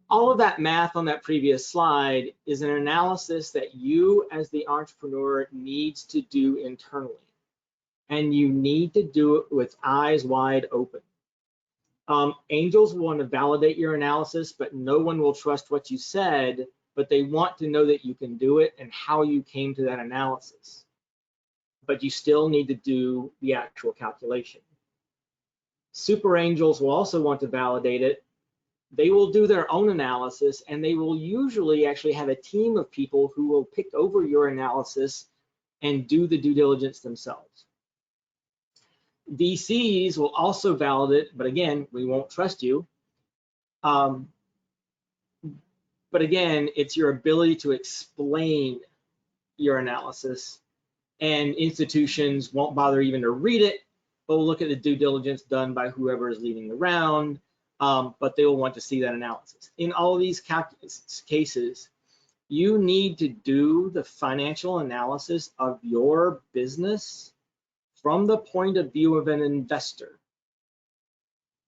All of that math on that previous slide is an analysis that you as the entrepreneur needs to do internally. And you need to do it with eyes wide open. Angels want to validate your analysis, but no one will trust what you said, but they want to know that you can do it and how you came to that analysis. But you still need to do the actual calculation. Super angels will also want to validate it. They will do their own analysis, and they will usually actually have a team of people who will pick over your analysis and do the due diligence themselves. VCs will also validate, but again, we won't trust you. But again, it's your ability to explain your analysis, and institutions won't bother even to read it. They'll look at the due diligence done by whoever is leading the round, but they will want to see that analysis. In all of these cases, you need to do the financial analysis of your business from the point of view of an investor,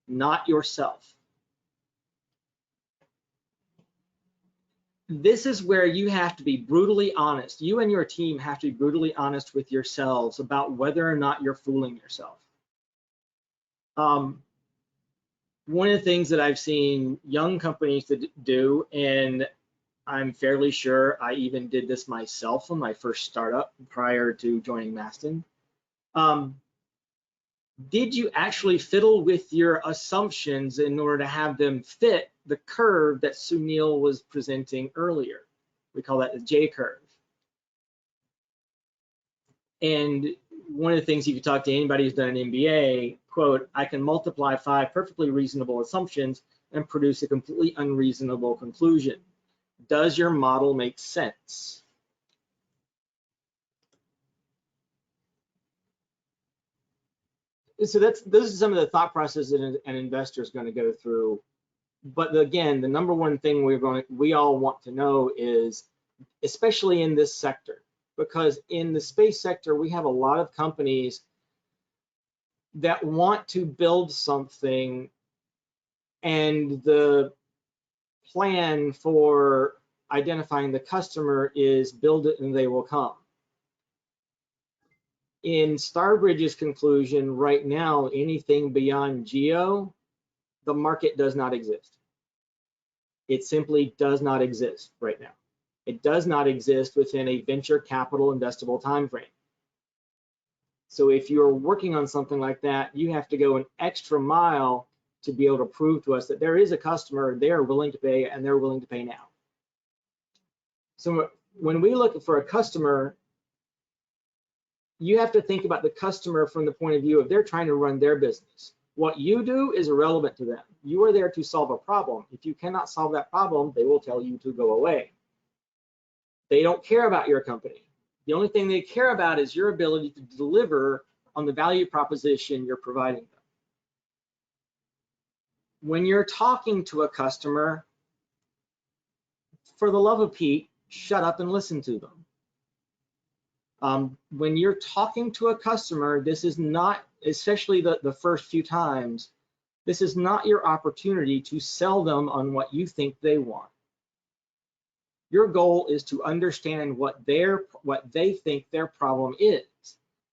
not yourself. This is where you have to be brutally honest. You and your team have to be brutally honest with yourselves about whether or not you're fooling yourself. One of the things that I've seen young companies do, and I'm fairly sure I even did this myself on my first startup prior to joining Maston. Did you actually fiddle with your assumptions in order to have them fit the curve that Sunil was presenting earlier? We call that the J curve. And one of the things, if you talk to anybody who's done an MBA, quote, I can multiply 5 perfectly reasonable assumptions and produce a completely unreasonable conclusion. Does your model make sense? So those are some of the thought processes that an investor is going to go through. But again, the number one thing we all want to know is, especially in this sector, because in the space sector, we have a lot of companies that want to build something, and the plan for identifying the customer is build it and they will come. In Starbridge's conclusion, right now, anything beyond geo, the market does not exist. It simply does not exist right now. It does not exist within a venture capital investable time frame. So if you're working on something like that, you have to go an extra mile to be able to prove to us that there is a customer, they are willing to pay, and they're willing to pay now. So when we look for a customer, you have to think about the customer from the point of view of they're trying to run their business. What you do is irrelevant to them. You are there to solve a problem. If you cannot solve that problem, they will tell you to go away. They don't care about your company. The only thing they care about is your ability to deliver on the value proposition you're providing them. When you're talking to a customer, for the love of Pete, shut up and listen to them. When you're talking to a customer, this is not, especially the first few times, this is not your opportunity to sell them on what you think they want. Your goal is to understand what they think their problem is.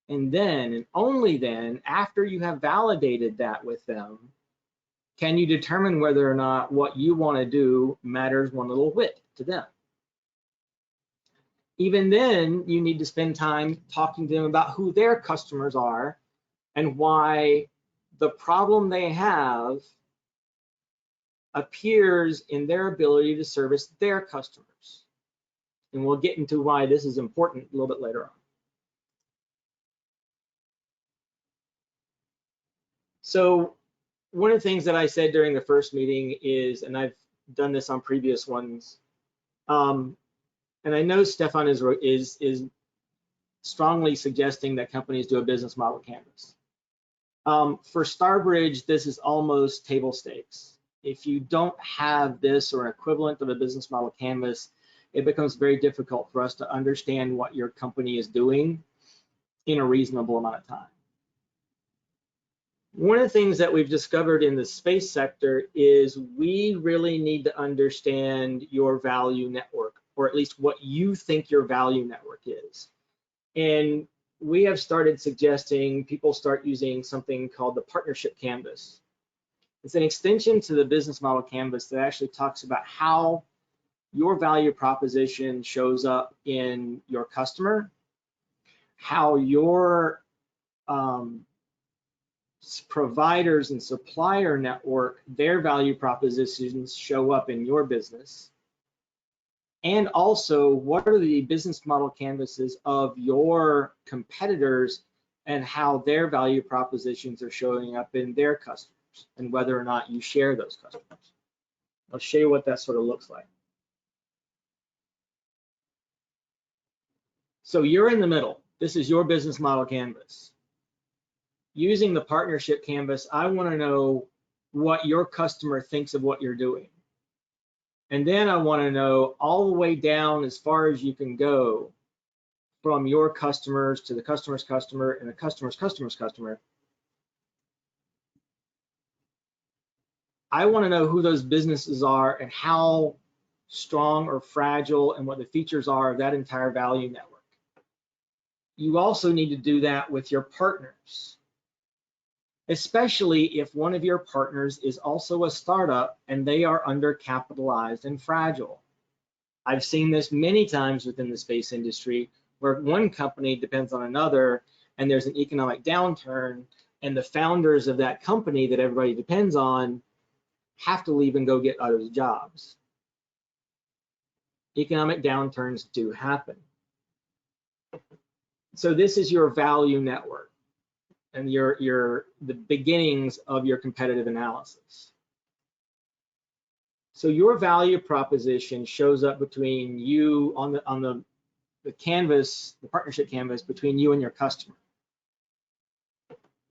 And then, and only then, after you have validated that with them, can you determine whether or not what you want to do matters one little whit to them. Even then, you need to spend time talking to them about who their customers are and why the problem they have appears in their ability to service their customers. And we'll get into why this is important a little bit later on. So one of the things that I said during the first meeting is, and I've done this on previous ones, and I know Stefan is strongly suggesting that companies do a business model canvas. For Starbridge, this is almost table stakes. If you don't have this or an equivalent of a business model canvas, it becomes very difficult for us to understand what your company is doing in a reasonable amount of time. One of the things that we've discovered in the space sector is we really need to understand your value network, or at least what you think your value network is. And we have started suggesting people start using something called the partnership canvas. It's an extension to the business model canvas that actually talks about how your value proposition shows up in your customer, how your providers and supplier network, their value propositions show up in your business, and also what are the business model canvases of your competitors and how their value propositions are showing up in their customers and whether or not you share those customers. I'll show you what that sort of looks like. So you're in the middle. This is your business model canvas. Using the partnership canvas, I want to know what your customer thinks of what you're doing. And then I want to know all the way down as far as you can go from your customers to the customer's customer and the customer's customer's customer. I want to know who those businesses are and how strong or fragile and what the features are of that entire value network. You also need to do that with your partners, especially if one of your partners is also a startup and they are undercapitalized and fragile. I've seen this many times within the space industry where one company depends on another and there's an economic downturn and the founders of that company that everybody depends on have to leave and go get other jobs. Economic downturns do happen. So this is your value network and the beginnings of your competitive analysis. So your value proposition shows up between you on the canvas, the partnership canvas, between you and your customer.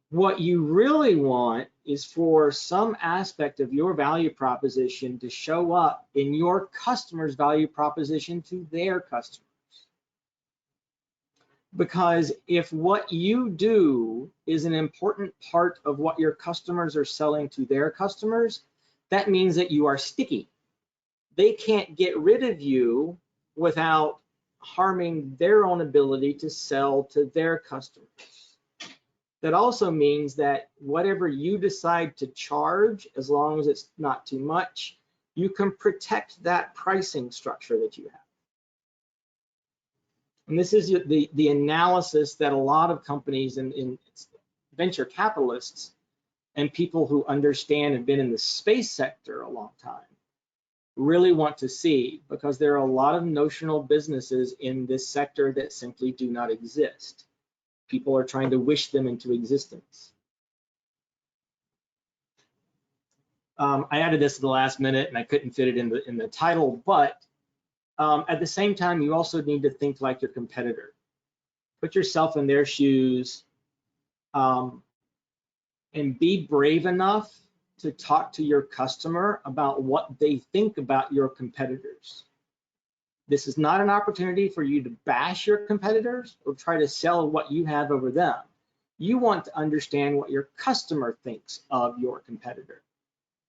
What you really want is for some aspect of your value proposition to show up in your customer's value proposition to their customers. Because if what you do is an important part of what your customers are selling to their customers, that means that you are sticky. They can't get rid of you without harming their own ability to sell to their customers. That also means that whatever you decide to charge, as long as it's not too much, you can protect that pricing structure that you have. And this is the analysis that a lot of companies and venture capitalists and people who understand and been in the space sector a long time really want to see, because there are a lot of notional businesses in this sector that simply do not exist. People are trying to wish them into existence. I added this at the last minute and I couldn't fit it in the title, but at the same time, you also need to think like your competitor. Put yourself in their shoes and be brave enough to talk to your customer about what they think about your competitors. This is not an opportunity for you to bash your competitors or try to sell what you have over them. You want to understand what your customer thinks of your competitor.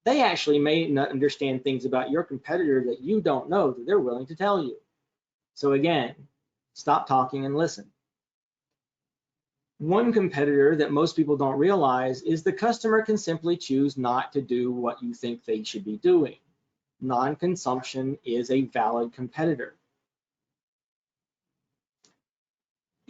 They actually may not understand things about your competitor that you don't know that they're willing to tell you. So again, stop talking and listen. One competitor that most people don't realize is the customer can simply choose not to do what you think they should be doing. Non-consumption is a valid competitor.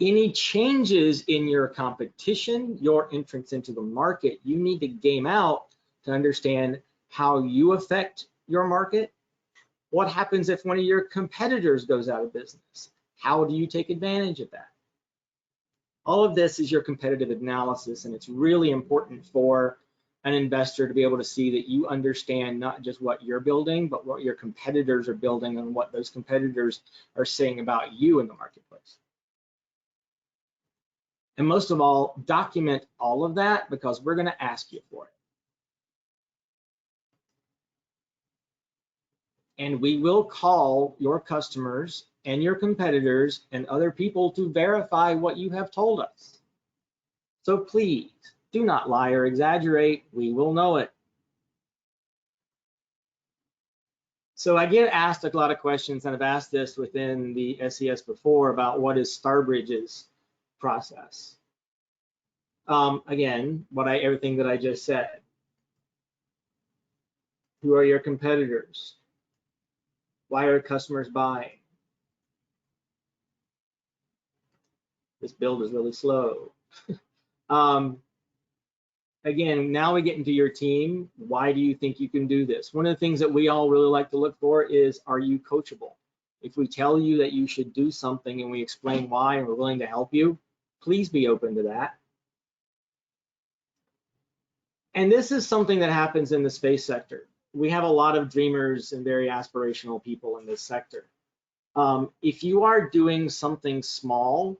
Any changes in your competition, your entrance into the market, you need to game out to understand how you affect your market. What happens if one of your competitors goes out of business? How do you take advantage of that? All of this is your competitive analysis, and it's really important for an investor to be able to see that you understand not just what you're building, but what your competitors are building and what those competitors are saying about you in the marketplace. And most of all, document all of that because we're going to ask you for it. And we will call your customers and your competitors and other people to verify what you have told us. So please do not lie or exaggerate. We will know it. So I get asked a lot of questions, and I've asked this within the SES before about what is Starbridge's process. Again, everything that I just said. Who are your competitors? Why are customers buying? This build is really slow. Again, now we get into your team. Why do you think you can do this? One of the things that we all really like to look for is, are you coachable? If we tell you that you should do something and we explain why and we're willing to help you, please be open to that. And this is something that happens in the space sector. We have a lot of dreamers and very aspirational people in this sector. If you are doing something small,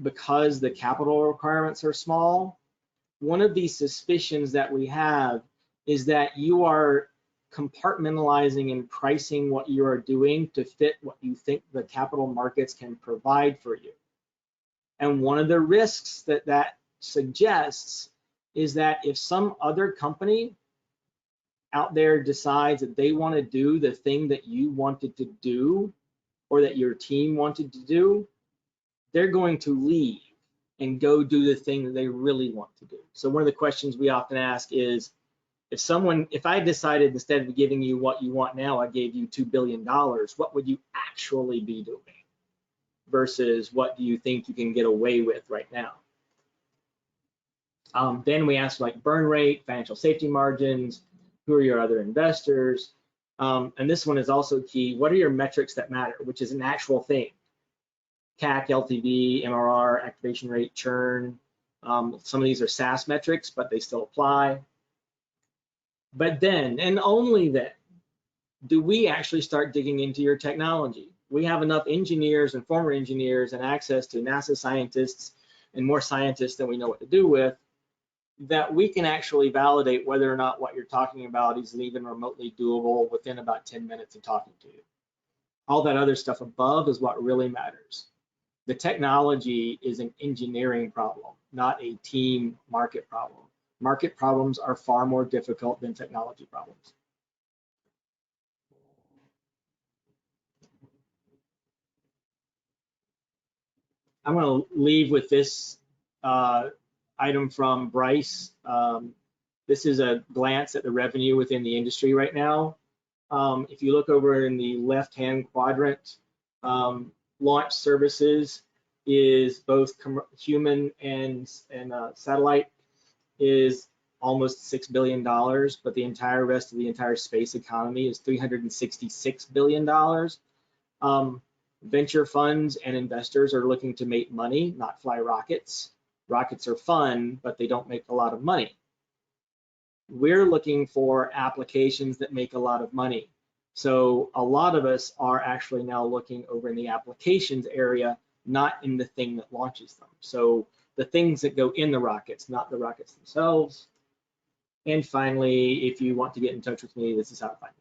because the capital requirements are small, one of the suspicions that we have is that you are compartmentalizing and pricing what you are doing to fit what you think the capital markets can provide for you. And one of the risks that that suggests is that if some other company out there decides that they want to do the thing that you wanted to do or that your team wanted to do, they're going to leave and go do the thing that they really want to do. So one of the questions we often ask is, if I decided instead of giving you what you want now, I gave you $2 billion, what would you actually be doing versus what do you think you can get away with right now? Then we ask like burn rate, financial safety margins, who are your other investors? And this one is also key. What are your metrics that matter, which is an actual thing? CAC, LTV, MRR, activation rate, churn. Some of these are SaaS metrics, but they still apply. But then, and only then, do we actually start digging into your technology. We have enough engineers and former engineers and access to NASA scientists and more scientists than we know what to do with, that we can actually validate whether or not what you're talking about is even remotely doable within about 10 minutes of talking to you. All that other stuff above is what really matters. The technology is an engineering problem, not a team market problem. Market problems are far more difficult than technology problems. I'm going to leave with this item from Bryce. This is a glance at the revenue within the industry right now. If you look over in the left-hand quadrant, launch services is both human and satellite is almost $6 billion, but the entire rest of the entire space economy is $366 billion. Venture funds and investors are looking to make money, not fly rockets. Rockets are fun, but they don't make a lot of money. We're looking for applications that make a lot of money. So a lot of us are actually now looking over in the applications area, not in the thing that launches them. So the things that go in the rockets, not the rockets themselves. And finally, if you want to get in touch with me, this is how to find me.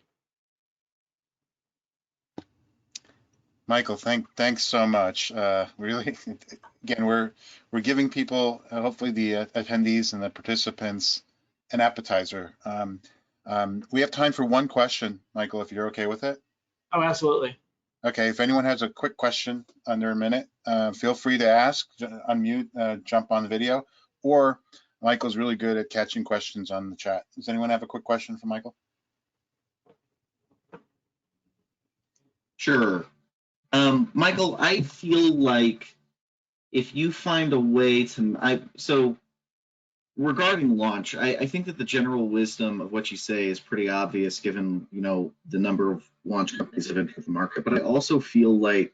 Michael, thanks so much. Really, again, we're giving people, hopefully the attendees and the participants, an appetizer. We have time for one question, Michael, if you're okay with it. Oh, absolutely. Okay, if anyone has a quick question under a minute, feel free to ask, unmute, jump on the video, or Michael's really good at catching questions on the chat. Does anyone have a quick question for Michael? Sure. Michael, I feel like if you find a way to, so regarding launch, I think that the general wisdom of what you say is pretty obvious given, you know, the number of launch companies that have entered the market, but I also feel like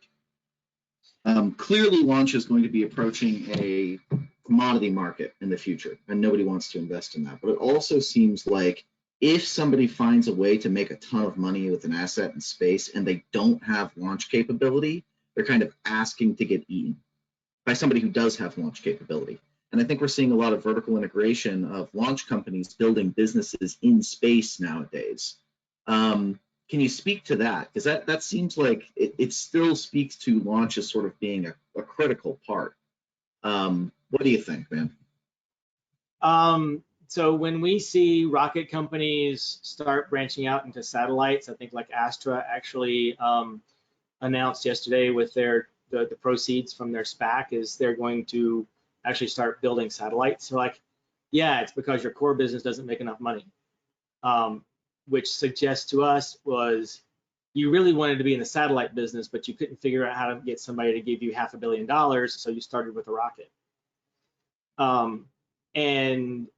clearly launch is going to be approaching a commodity market in the future, and nobody wants to invest in that. But it also seems like if somebody finds a way to make a ton of money with an asset in space and they don't have launch capability, they're kind of asking to get eaten. by somebody who does have launch capability. And I think we're seeing a lot of vertical integration of launch companies building businesses in space nowadays. Can you speak to that? Because that seems like it still speaks to launch as sort of being a critical part. What do you think, man? So when we see rocket companies start branching out into satellites, I think like Astra actually announced yesterday with the proceeds from their SPAC is they're going to actually start building satellites. So like, yeah, it's because your core business doesn't make enough money, which suggests to us was you really wanted to be in the satellite business, but you couldn't figure out how to get somebody to give you $500 million, so you started with a rocket. And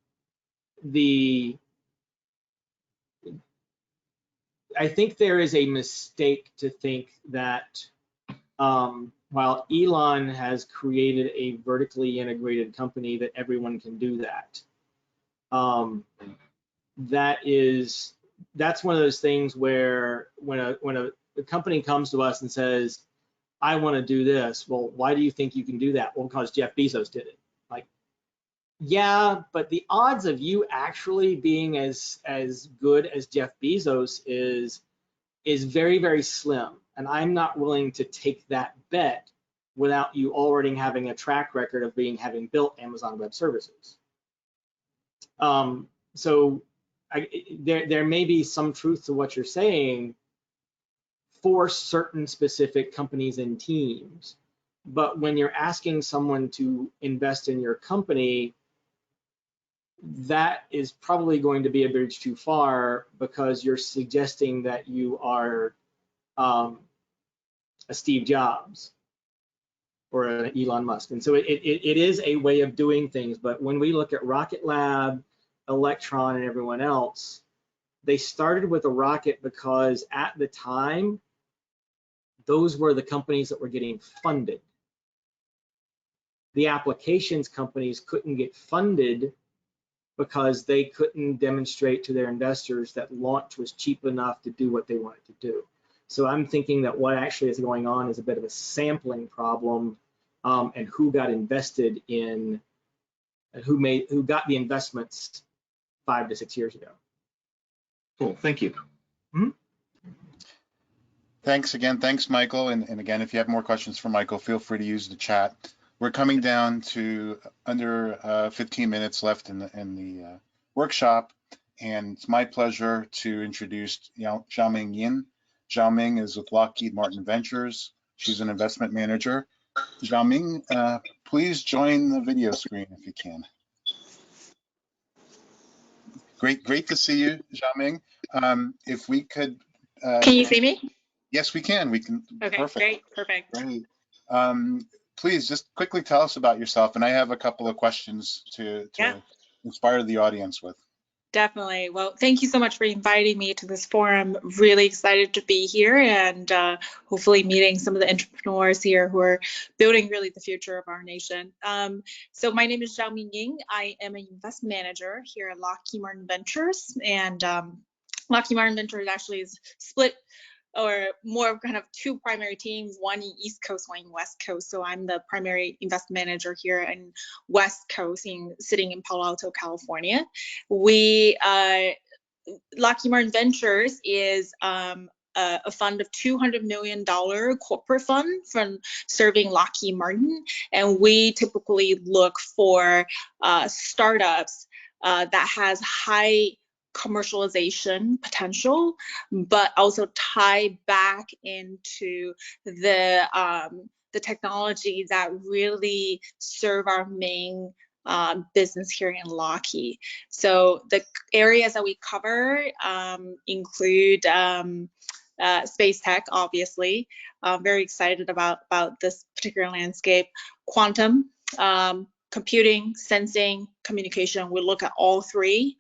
I think there is a mistake to think that while Elon has created a vertically integrated company that everyone can do that. That's one of those things where when a company comes to us and says, I want to do this, well, why do you think you can do that? Well, because Jeff Bezos did it. Like, yeah, but the odds of you actually being as good as Jeff Bezos is very, very slim. And I'm not willing to take that bet without you already having a track record of having built Amazon Web Services. So there may be some truth to what you're saying for certain specific companies and teams. But when you're asking someone to invest in your company, that is probably going to be a bridge too far because you're suggesting that you are a Steve Jobs or an Elon Musk. And so it is a way of doing things. But when we look at Rocket Lab, Electron, and everyone else, they started with a rocket because at the time, those were the companies that were getting funded. The applications companies couldn't get funded because they couldn't demonstrate to their investors that launch was cheap enough to do what they wanted to do. So I'm thinking that what actually is going on is a bit of a sampling problem, and who got invested in, who got the investments 5 to 6 years ago. Cool, thank you. Mm-hmm. Thanks again. Thanks, Michael. And again, if you have more questions for Michael, feel free to use the chat. We're coming down to under 15 minutes left in the workshop, and it's my pleasure to introduce Xiaoming Yin. Xiaoming is with Lockheed Martin Ventures. She's an investment manager. Xiaoming, please join the video screen if you can. Great to see you, Xiaoming. If we could. Can you see me? Yes, we can. We can. Okay, Perfect. perfect. Great. Please just quickly tell us about yourself, and I have a couple of questions to inspire the audience with. Definitely. Well, thank you so much for inviting me to this forum. Really excited to be here and hopefully meeting some of the entrepreneurs here who are building really the future of our nation. So my name is Xiaoming Ying. I am an investment manager here at Lockheed Martin Ventures, and Lockheed Martin Ventures actually is split or more of kind of two primary teams, one in East Coast, one in West Coast. So I'm the primary investment manager here in West Coast, sitting in Palo Alto, California. Lockheed Martin Ventures is a fund of $200 million corporate fund from serving Lockheed Martin. And we typically look for startups that has high commercialization potential, but also tie back into the technology that really serve our main business here in Lockheed. So the areas that we cover include space tech, obviously. Very excited about this particular landscape. Quantum, computing, sensing, communication. We look at all three.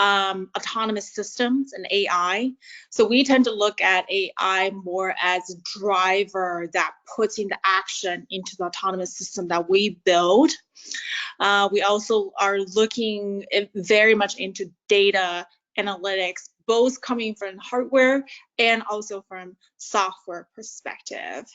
Autonomous systems and AI. So we tend to look at AI more as a driver that puts into action into the autonomous system that we build. We also are looking very much into data analytics, both coming from hardware and also from software perspective.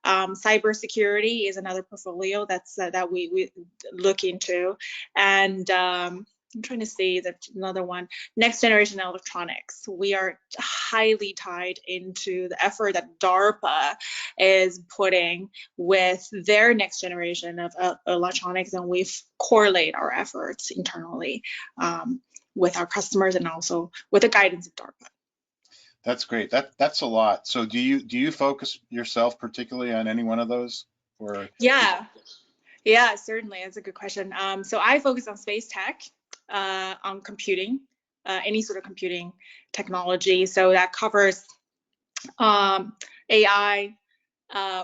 Cybersecurity is another portfolio that we look into, and I'm trying to see another one. Next generation electronics. We are highly tied into the effort that DARPA is putting with their next generation of electronics, and we correlate our efforts internally with our customers and also with the guidance of DARPA. That's great. That's a lot. So do you focus yourself particularly on any one of those? Or yeah, certainly. That's a good question. So I focus on space tech, on computing, any sort of computing technology. So that covers AI,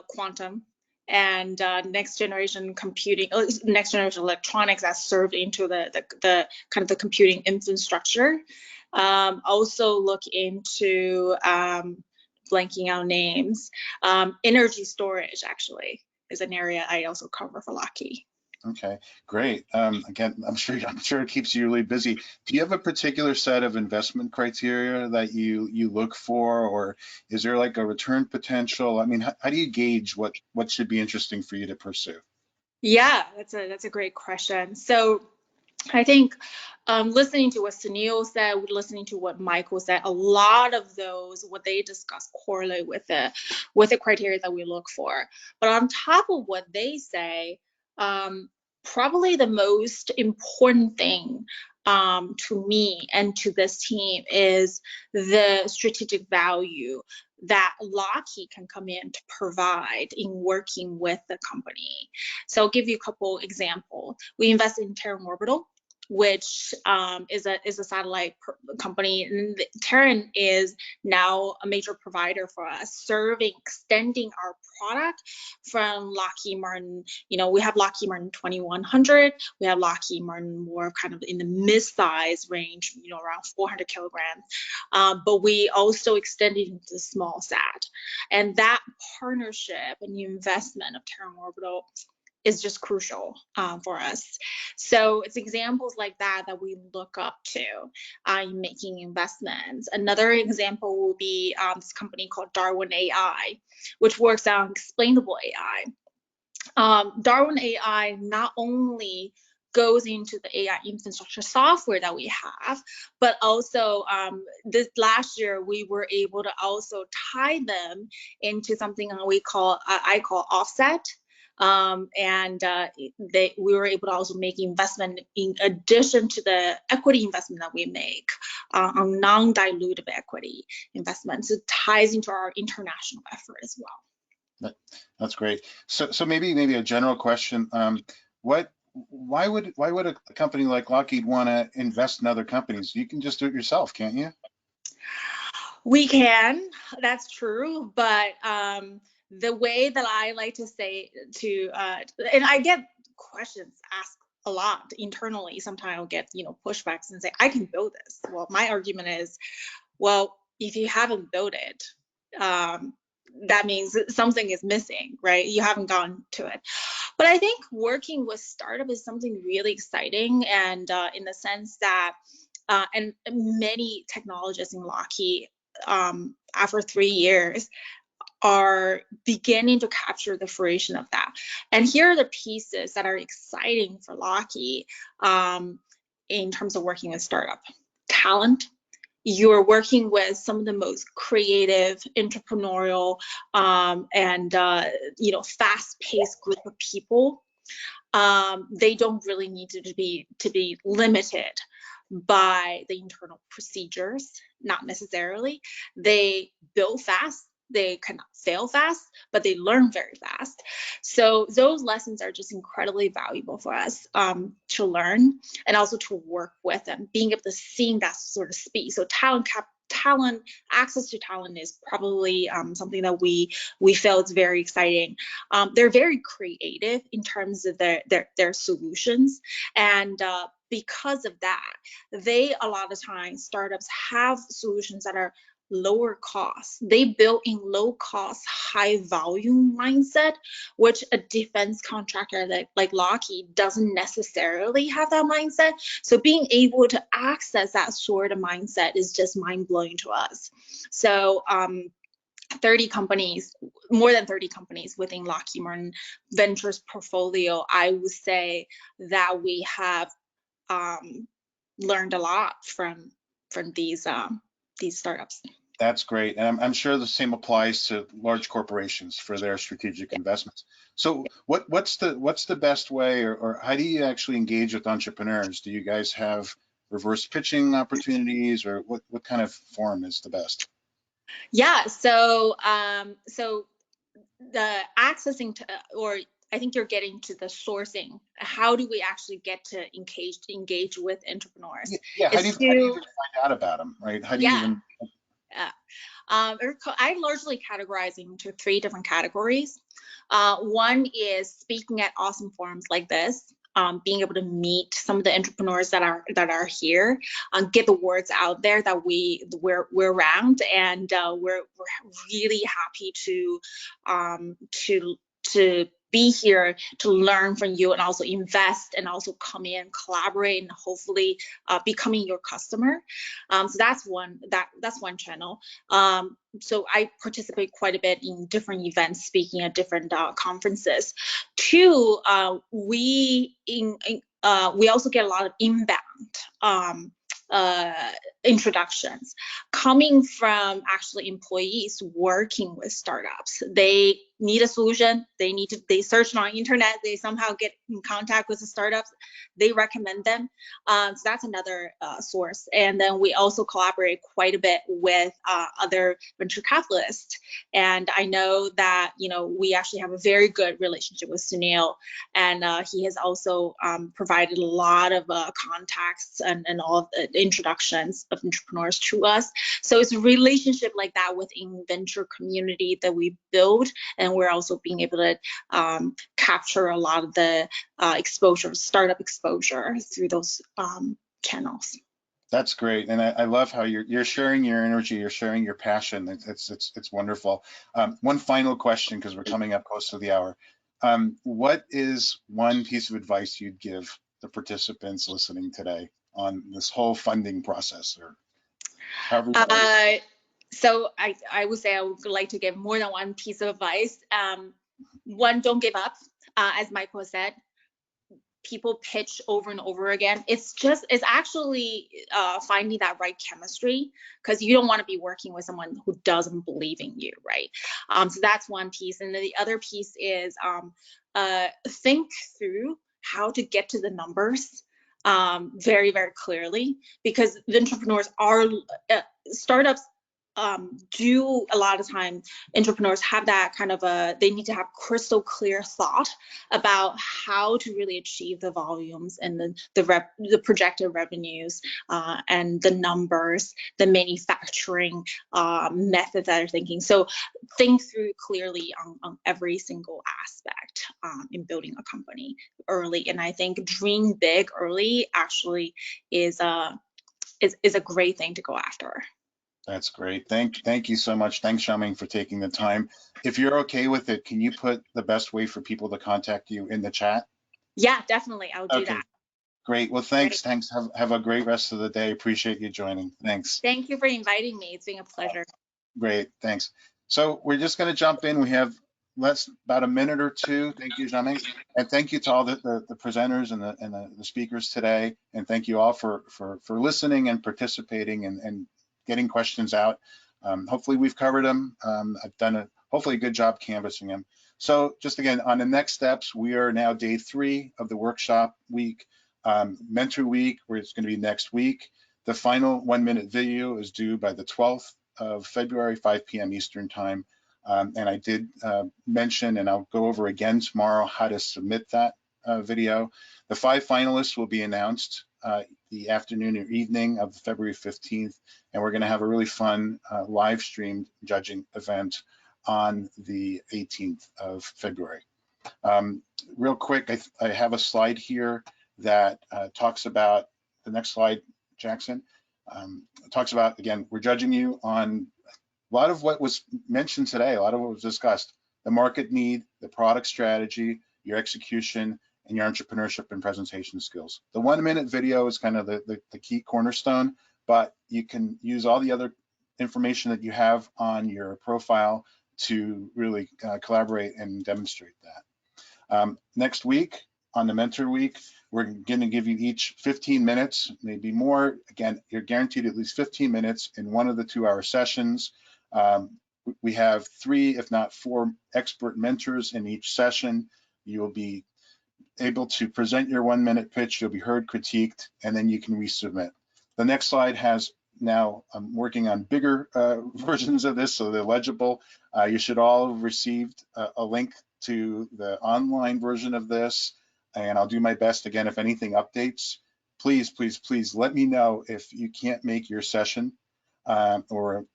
quantum, and next generation computing, next generation electronics that serve into the kind of the computing infrastructure. Also look into blanking out names. Energy storage actually is an area I also cover for Lockheed. Okay, great. Again, I'm sure it keeps you really busy. Do you have a particular set of investment criteria that you look for, or is there like a return potential? I mean, how do you gauge what should be interesting for you to pursue? Yeah, that's a great question. So I think listening to what Sunil said, listening to what Michael said, a lot of those, what they discuss, correlate with the criteria that we look for. But on top of what they say, probably the most important thing to me and to this team is the strategic value that Lockheed can come in to provide in working with the company. So I'll give you a couple examples. We invested in Terran Orbital, which is a satellite company. And Terran is now a major provider for us, extending our product from Lockheed Martin. You know, we have Lockheed Martin 2100, we have Lockheed Martin more kind of in the mid-size range, you know, around 400 kilograms. But we also extended into the small sat. And that partnership and the investment of Terran Orbital is just crucial for us. So it's examples like that we look up to in making investments. Another example will be this company called Darwin AI, which works on explainable AI. Darwin AI not only goes into the AI infrastructure software that we have, but also this last year we were able to also tie them into something I call offset. We were able to also make investment in addition to the equity investment that we make on non-dilutive equity investments. It ties into our international effort as well. That's great. So maybe a general question. Why would a company like Lockheed want to invest in other companies? You can just do it yourself, can't you? We can, that's true, but the way that I like to say and I get questions asked a lot internally. Sometimes I'll get, pushbacks and say, I can build this. Well, my argument is, well, if you haven't built it, that means something is missing, right? You haven't gone to it. But I think working with startup is something really exciting, and in the sense that, and many technologists in Lockheed, after 3 years, are beginning to capture the fruition of that. And here are the pieces that are exciting for Lockheed in terms of working with startup. Talent. You're working with some of the most creative, entrepreneurial, and fast-paced group of people. They don't really need to be limited by the internal procedures, not necessarily. They build fast. They cannot fail fast, but they learn very fast. So those lessons are just incredibly valuable for us to learn, and also to work with them, being able to see that sort of speed. So access to talent is probably something that we feel is very exciting. They're very creative in terms of their solutions, and because of that, a lot of times startups have solutions that are lower cost. They built in low cost, high volume mindset, which a defense contractor like Lockheed doesn't necessarily have that mindset. So being able to access that sort of mindset is just mind blowing to us. So 30 companies, more than 30 companies within Lockheed Martin Ventures portfolio, I would say that we have learned a lot from these startups. That's great. And I'm sure the same applies to large corporations for their strategic investments. So what's the best way, or how do you actually engage with entrepreneurs? Do you guys have reverse pitching opportunities, or what kind of forum is the best? Yeah, so the accessing to, or I think you're getting to the sourcing. How do we actually get to engage with entrepreneurs? Yeah, how do you even find out about them, right? How do you even? I largely categorize into 3 different categories. One is speaking at awesome forums like this, being able to meet some of the entrepreneurs that are here, get the words out there that we're around, and we're really happy to be here to learn from you and also invest and also come in, collaborate, and hopefully becoming your customer. So that's one channel. So I participate quite a bit in different events, speaking at different conferences. 2, we also get a lot of inbound introductions coming from actually employees working with startups. They need a solution. They search on internet. They somehow get in contact with the startups. They recommend them. So that's another source. And then we also collaborate quite a bit with other venture capitalists. And I know that, we actually have a very good relationship with Sunil, and he has also provided a lot of contacts and all of the introductions of entrepreneurs to us. So it's a relationship like that within venture community that we build, and we're also being able to capture a lot of the startup exposure through those channels. That's great, and I love how you're sharing your energy, you're sharing your passion. It's wonderful. One final question, because we're coming up close to the hour. What is one piece of advice you'd give the participants listening today on this whole funding process, or however? So I would say I would like to give more than one piece of advice. One, don't give up. As Michael said, people pitch over and over again. It's actually finding that right chemistry, because you don't want to be working with someone who doesn't believe in you, right? So that's one piece. And then the other piece is think through how to get to the numbers very, very clearly, because the entrepreneurs are startups do a lot of time, entrepreneurs have that kind of they need to have crystal clear thought about how to really achieve the volumes and the projected revenues and the numbers, the manufacturing methods that they're thinking. So think through clearly on every single aspect in building a company early. And I think dream big early actually is a great thing to go after. That's great. Thank you so much. Thanks, Xiaoming, for taking the time. If you're okay with it, can you put the best way for people to contact you in the chat? Yeah, definitely. I'll do that. Great. Well, thanks. Great. Thanks. Have a great rest of the day. Appreciate you joining. Thanks. Thank you for inviting me. It's been a pleasure. Great. Thanks. So we're just going to jump in. We have about a minute or two. Thank you, Xiaoming. And thank you to all the presenters and the speakers today. And thank you all for listening and participating and getting questions out. Hopefully we've covered them. I've done hopefully a good job canvassing them. So just again, on the next steps, we are now day 3 of the workshop week. Mentor week, where it's going to be next week. The final 1-minute video is due by the 12th of February, 5 p.m. Eastern time. And I did mention, and I'll go over again tomorrow, how to submit that video. The 5 finalists will be announced the afternoon or evening of February 15th, and we're going to have a really fun live streamed judging event on the 18th of February. Real quick, I have a slide here that talks about, the next slide, Jackson, talks about, again, we're judging you on a lot of what was mentioned today, a lot of what was discussed, the market need, the product strategy, your execution, and your entrepreneurship and presentation skills. The 1-minute video is kind of the key cornerstone, but you can use all the other information that you have on your profile to really collaborate and demonstrate that. Next week, on the Mentor Week, we're going to give you each 15 minutes, maybe more. Again, you're guaranteed at least 15 minutes in one of the 2-hour sessions. We have 3, if not 4, expert mentors in each session. You'll be able to present your 1-minute pitch, you'll be heard, critiqued, and then you can resubmit. The next slide has, now I'm working on bigger versions of this so they're legible. You should all have received a link to the online version of this, and I'll do my best. Again, if anything updates, please let me know if you can't make your session, or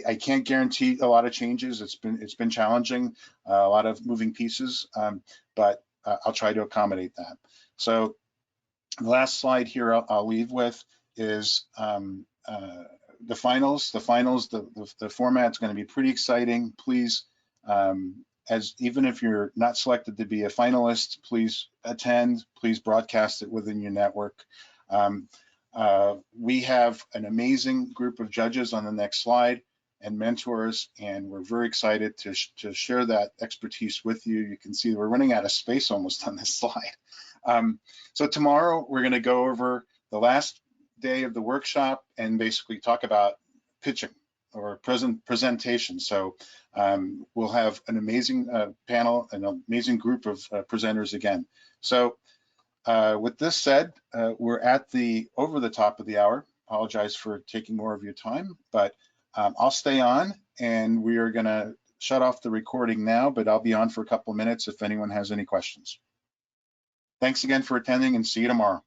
I can't guarantee a lot of changes. It's been challenging, a lot of moving pieces, but I'll try to accommodate that. So the last slide here I'll leave with is the finals. The format's going to be pretty exciting. Please, as even if you're not selected to be a finalist, please attend. Please broadcast it within your network. We have an amazing group of judges on the next slide and mentors, and we're very excited to share that expertise with you. You can see we're running out of space almost on this slide. So tomorrow we're going to go over the last day of the workshop and basically talk about pitching or presentation. So we'll have an amazing panel, an amazing group of presenters again. So with this said, we're at over the top of the hour. Apologize for taking more of your time, but I'll stay on, and we are going to shut off the recording now, but I'll be on for a couple of minutes if anyone has any questions. Thanks again for attending, and see you tomorrow.